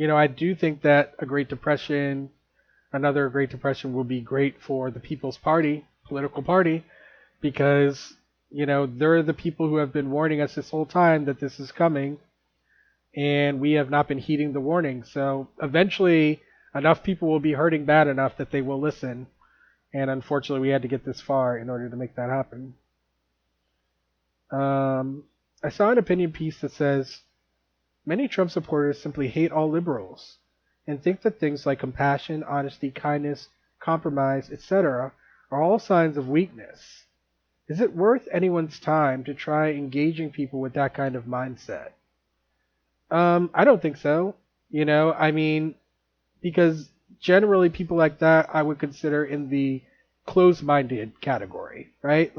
I do think that another Great Depression will be great for the People's Party, political party, because they're the people who have been warning us this whole time that this is coming, and we have not been heeding the warning. So eventually, enough people will be hurting bad enough that they will listen. And unfortunately, we had to get this far in order to make that happen. I saw an opinion piece that says many Trump supporters simply hate all liberals and think that things like compassion, honesty, kindness, compromise, etc. are all signs of weakness. Is it worth anyone's time to try engaging people with that kind of mindset? I don't think so. Because generally people like that I would consider in the closed-minded category, right?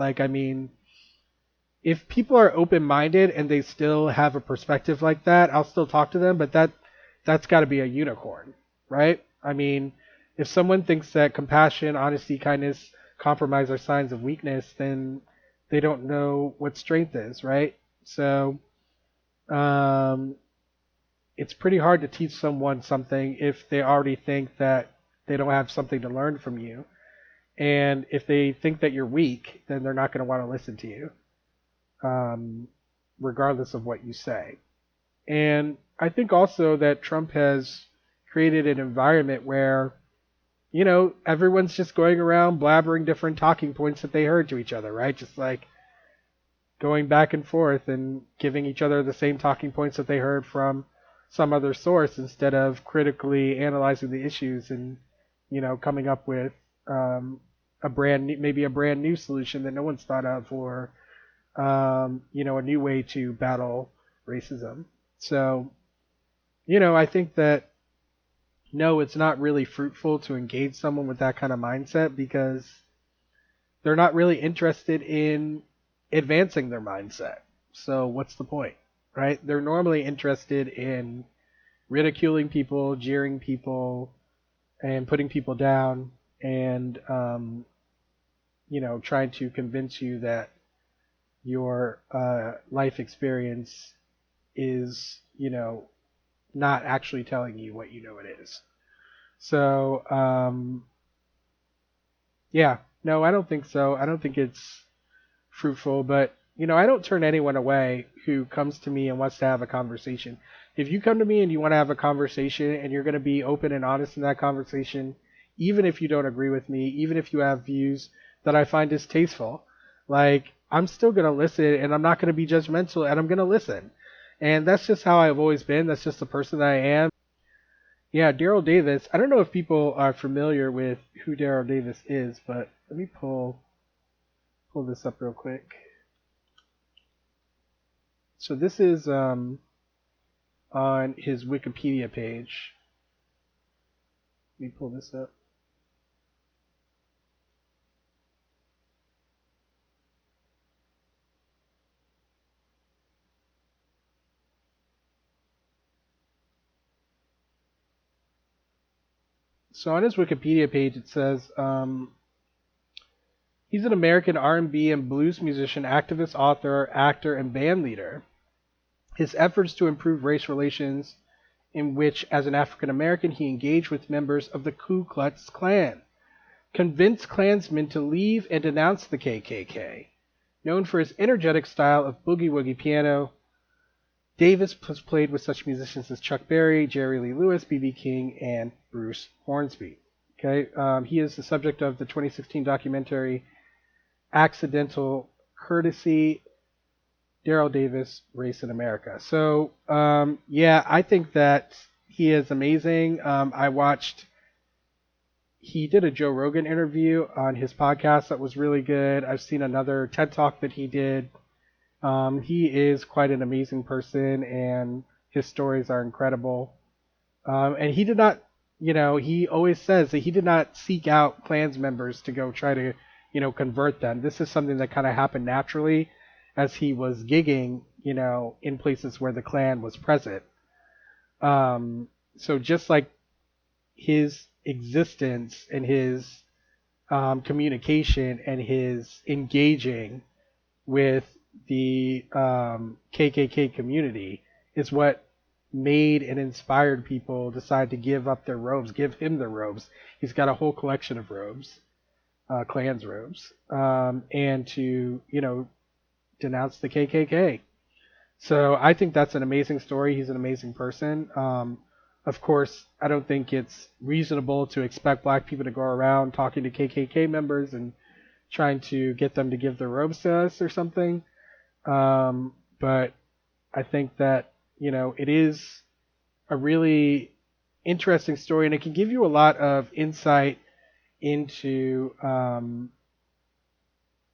If people are open-minded and they still have a perspective like that, I'll still talk to them, but that's got to be a unicorn, right? If someone thinks that compassion, honesty, kindness, compromise are signs of weakness, then they don't know what strength is, right? So, it's pretty hard to teach someone something if they already think that they don't have something to learn from you. And if they think that you're weak, then they're not going to want to listen to you, regardless of what you say. And I think also that Trump has created an environment where, everyone's just going around blabbering different talking points that they heard to each other, right? Just like going back and forth and giving each other the same talking points that they heard from some other source instead of critically analyzing the issues and, coming up with maybe a brand new solution that no one's thought of, or a new way to battle racism. So, I think that no, it's not really fruitful to engage someone with that kind of mindset because they're not really interested in advancing their mindset. So what's the point, right? They're normally interested in ridiculing people, jeering people, and putting people down, and trying to convince you that your life experience is, not actually telling you what you know it is. So, yeah, no, I don't think so. I don't think it's fruitful, but I don't turn anyone away who comes to me and wants to have a conversation. If you come to me and you want to have a conversation and you're going to be open and honest in that conversation, even if you don't agree with me, even if you have views that I find distasteful, I'm still going to listen, and I'm not going to be judgmental, and I'm going to listen. And that's just how I've always been. That's just the person that I am. Yeah, Daryl Davis. I don't know if people are familiar with who Daryl Davis is, but let me pull this up real quick. So this is on his Wikipedia page. Let me pull this up. So on his Wikipedia page, it says he's an American R&B and blues musician, activist, author, actor, and band leader. His efforts to improve race relations, in which, as an African American, he engaged with members of the Ku Klux Klan, convinced Klansmen to leave and denounce the KKK. Known for his energetic style of boogie-woogie piano, Davis has played with such musicians as Chuck Berry, Jerry Lee Lewis, B.B. King, and Bruce Hornsby. Okay, he is the subject of the 2016 documentary Accidental Courtesy, Daryl Davis, Race in America. So, yeah, I think that he is amazing. He did a Joe Rogan interview on his podcast that was really good. I've seen another TED Talk that he did. He is quite an amazing person, and his stories are incredible. And he did not, he always says that he did not seek out Klans members to go try to, convert them. This is something that kind of happened naturally as he was gigging, in places where the Klan was present. So just like his existence and his communication and his engaging with the KKK community is what made and inspired people decide to give up their robes, give him their robes. He's got a whole collection of robes, Klan's robes, and to, denounce the KKK. So I think that's an amazing story. He's an amazing person. Of course, I don't think it's reasonable to expect black people to go around talking to KKK members and trying to get them to give their robes to us or something. But I think that, it is a really interesting story, and it can give you a lot of insight into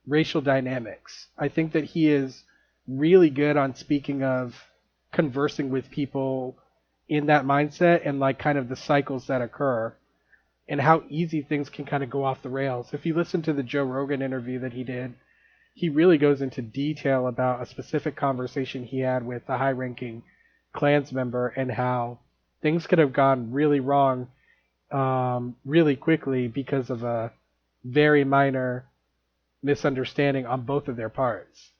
racial dynamics. I think that he is really good on speaking of conversing with people in that mindset and like kind of the cycles that occur and how easy things can kind of go off the rails. If you listen to the Joe Rogan interview that he did, he really goes into detail about a specific conversation he had with a high-ranking Klans member and how things could have gone really wrong really quickly because of a very minor misunderstanding on both of their parts.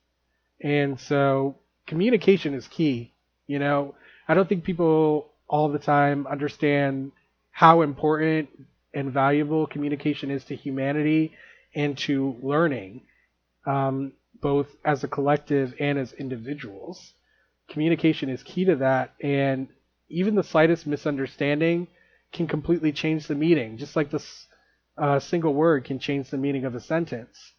And so communication is key. I don't think people all the time understand how important and valuable communication is to humanity and to learning, both as a collective and as individuals. Communication is key to that, and even the slightest misunderstanding can completely change the meaning, just like this single word can change the meaning of a sentence.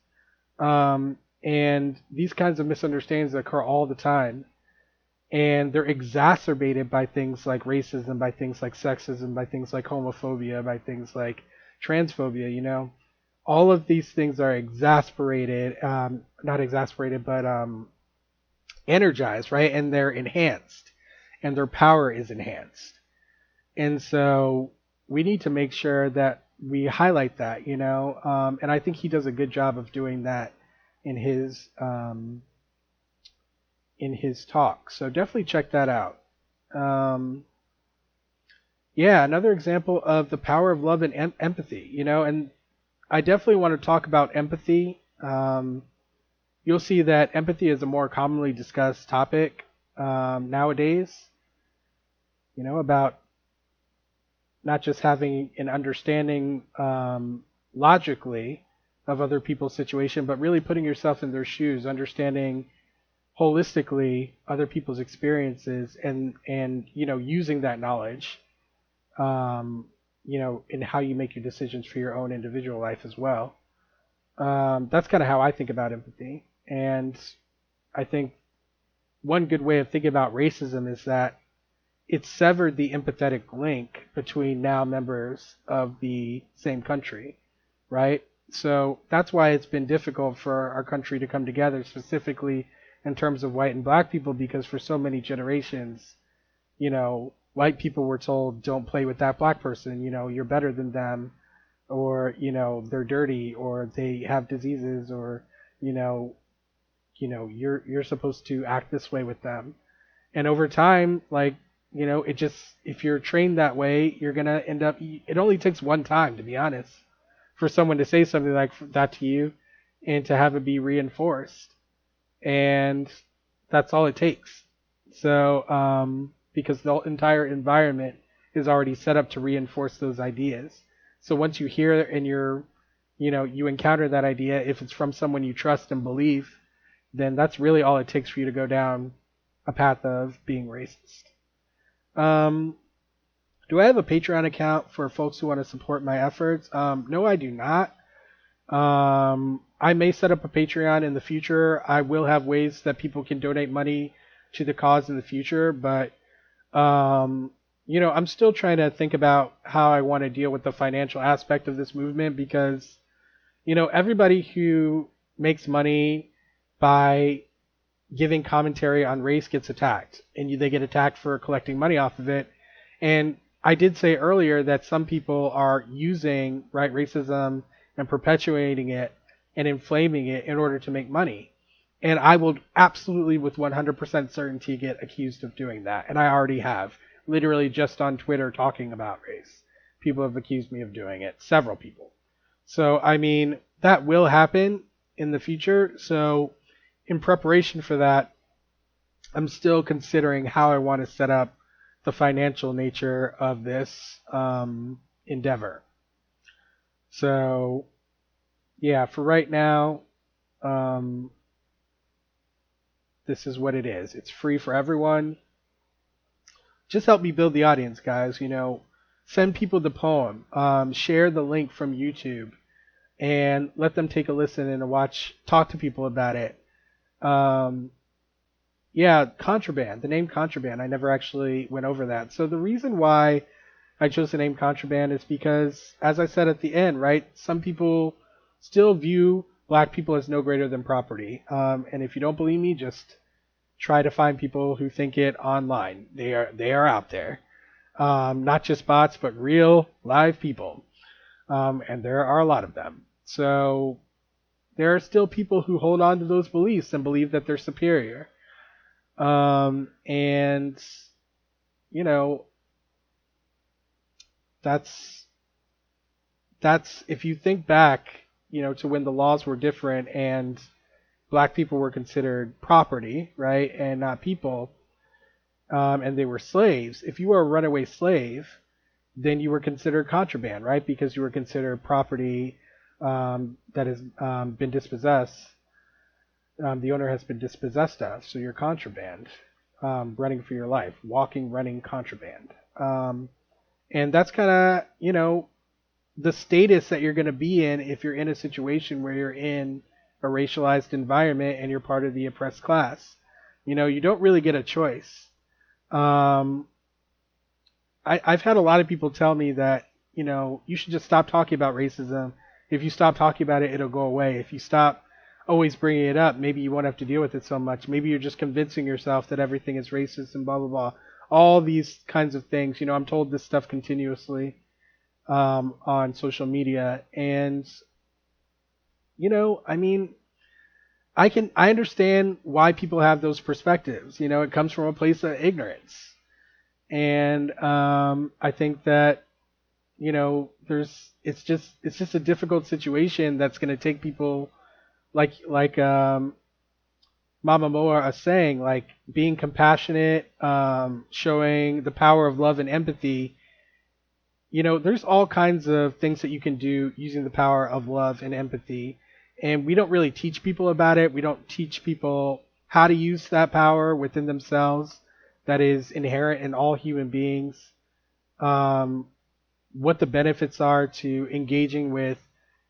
And these kinds of misunderstandings occur all the time. And they're exacerbated by things like racism, by things like sexism, by things like homophobia, by things like transphobia, All of these things are not exasperated, but energized, right? And they're enhanced. And their power is enhanced. And so we need to make sure that we highlight that, and I think he does a good job of doing that in his talk. So definitely check that out. Another example of the power of love and empathy, and I definitely want to talk about empathy. You'll see that empathy is a more commonly discussed topic nowadays, about not just having an understanding logically of other people's situation, but really putting yourself in their shoes, understanding holistically other people's experiences and using that knowledge in how you make your decisions for your own individual life as well. That's kind of how I think about empathy. And I think one good way of thinking about racism is that it severed the empathetic link between now members of the same country, right? So that's why it's been difficult for our country to come together, specifically in terms of white and black people, because for so many generations, white people were told, don't play with that black person, you're better than them, or, they're dirty, or they have diseases, or, you're supposed to act this way with them. And over time, it just, if you're trained that way, you're going to end up, it only takes one time, to be honest, for someone to say something like that to you and to have it be reinforced. And that's all it takes. So, because the entire environment is already set up to reinforce those ideas. So once you hear and you encounter that idea, if it's from someone you trust and believe, then that's really all it takes for you to go down a path of being racist. Do I have a Patreon account for folks who want to support my efforts? No, I do not. I may set up a Patreon in the future. I will have ways that people can donate money to the cause in the future, but I'm still trying to think about how I want to deal with the financial aspect of this movement, because everybody who makes money by giving commentary on race gets attacked, and they get attacked for collecting money off of it. And I did say earlier that some people are using racism and perpetuating it and inflaming it in order to make money. And I will absolutely, with 100% certainty, get accused of doing that. And I already have, literally just on Twitter talking about race. people have accused me of doing it. Several people. So, I mean, that will happen in the future. So, in preparation for that, I'm still considering how I want to set up the financial nature of this endeavor. So, yeah, for right now, this is what it is. It's free for everyone. Just help me build the audience, guys. Send people the poem. Share the link from YouTube and let them take a listen and talk to people about it. Yeah, Contraband, the name Contraband, I never actually went over that. So the reason why I chose the name Contraband is because, as I said at the end, right, some people still view black people as no greater than property. And if you don't believe me, just try to find people who think it online. They are out there. Not just bots, but real, live people. And there are a lot of them. So there are still people who hold on to those beliefs and believe that they're superior. And, that's if you think back, to when the laws were different and black people were considered property, right, and not people, and they were slaves. If you were a runaway slave, then you were considered contraband, right, because you were considered property that has been dispossessed. The owner has been dispossessed of, so you're contraband, running for your life, walking, running contraband. And that's kind of, the status that you're going to be in if you're in a situation where you're in a racialized environment and you're part of the oppressed class. You don't really get a choice. I've had a lot of people tell me that, you should just stop talking about racism. If you stop talking about it, it'll go away. If you stop always bringing it up, maybe you won't have to deal with it so much. Maybe you're just convincing yourself that everything is racist and blah, blah, blah. All these kinds of things. I'm told this stuff continuously on social media. And, I mean, I understand why people have those perspectives. It comes from a place of ignorance. And I think that, it's just a difficult situation that's going to take people like Mama Moa is saying, like being compassionate, showing the power of love and empathy. There's all kinds of things that you can do using the power of love and empathy. And we don't really teach people about it. We don't teach people how to use that power within themselves that is inherent in all human beings. What the benefits are to engaging with,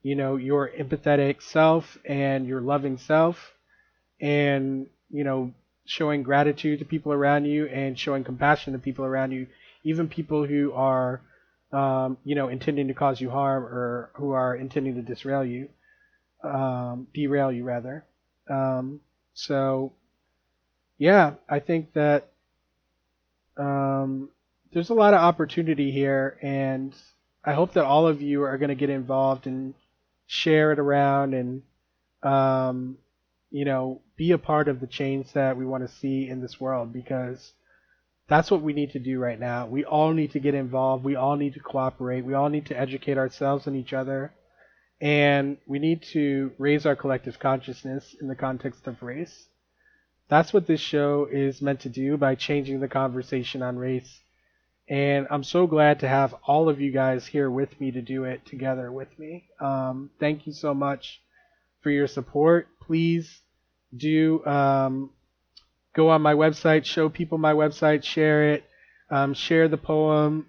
your empathetic self and your loving self, and, showing gratitude to people around you and showing compassion to people around you, even people who are, intending to cause you harm or who are intending to derail you rather. So, yeah, I think that there's a lot of opportunity here, and I hope that all of you are going to get involved and share it around and, be a part of the change that we want to see in this world, because that's what we need to do right now. We all need to get involved. We all need to cooperate. We all need to educate ourselves and each other. And we need to raise our collective consciousness in the context of race. That's what this show is meant to do by changing the conversation on race. And I'm so glad to have all of you guys here with me to do it together with me. Thank you so much for your support. Please do go on my website, show people my website, share it, share the poem,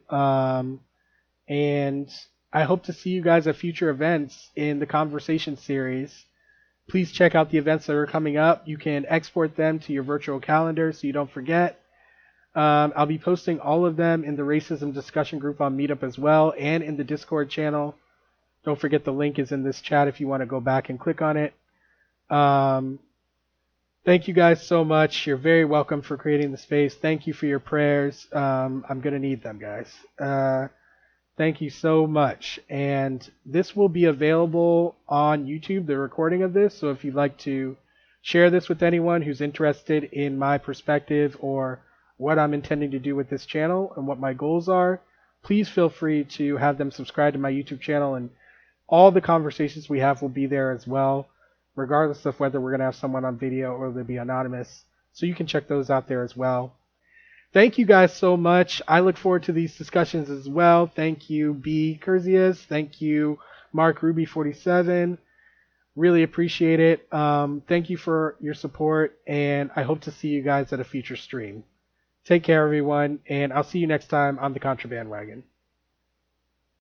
and I hope to see you guys at future events in the conversation series. Please check out the events that are coming up. You can export them to your virtual calendar so you don't forget. I'll be posting all of them in the racism discussion group on Meetup as well, and in the Discord channel. Don't forget the link is in this chat if you want to go back and click on it. Thank you guys so much. You're very welcome for creating the space. Thank you for your prayers. I'm going to need them, guys. Thank you so much. And this will be available on YouTube, the recording of this. So if you'd like to share this with anyone who's interested in my perspective or what I'm intending to do with this channel and what my goals are, please feel free to have them subscribe to my YouTube channel, and all the conversations we have will be there as well, regardless of whether we're going to have someone on video or they'll be anonymous. So you can check those out there as well. Thank you guys so much. I look forward to these discussions as well. Thank you, B. Curzius. Thank you, Mark Ruby 47. Really appreciate it. Thank you for your support, and I hope to see you guys at a future stream. Take care, everyone, and I'll see you next time on the Contraband Wagon.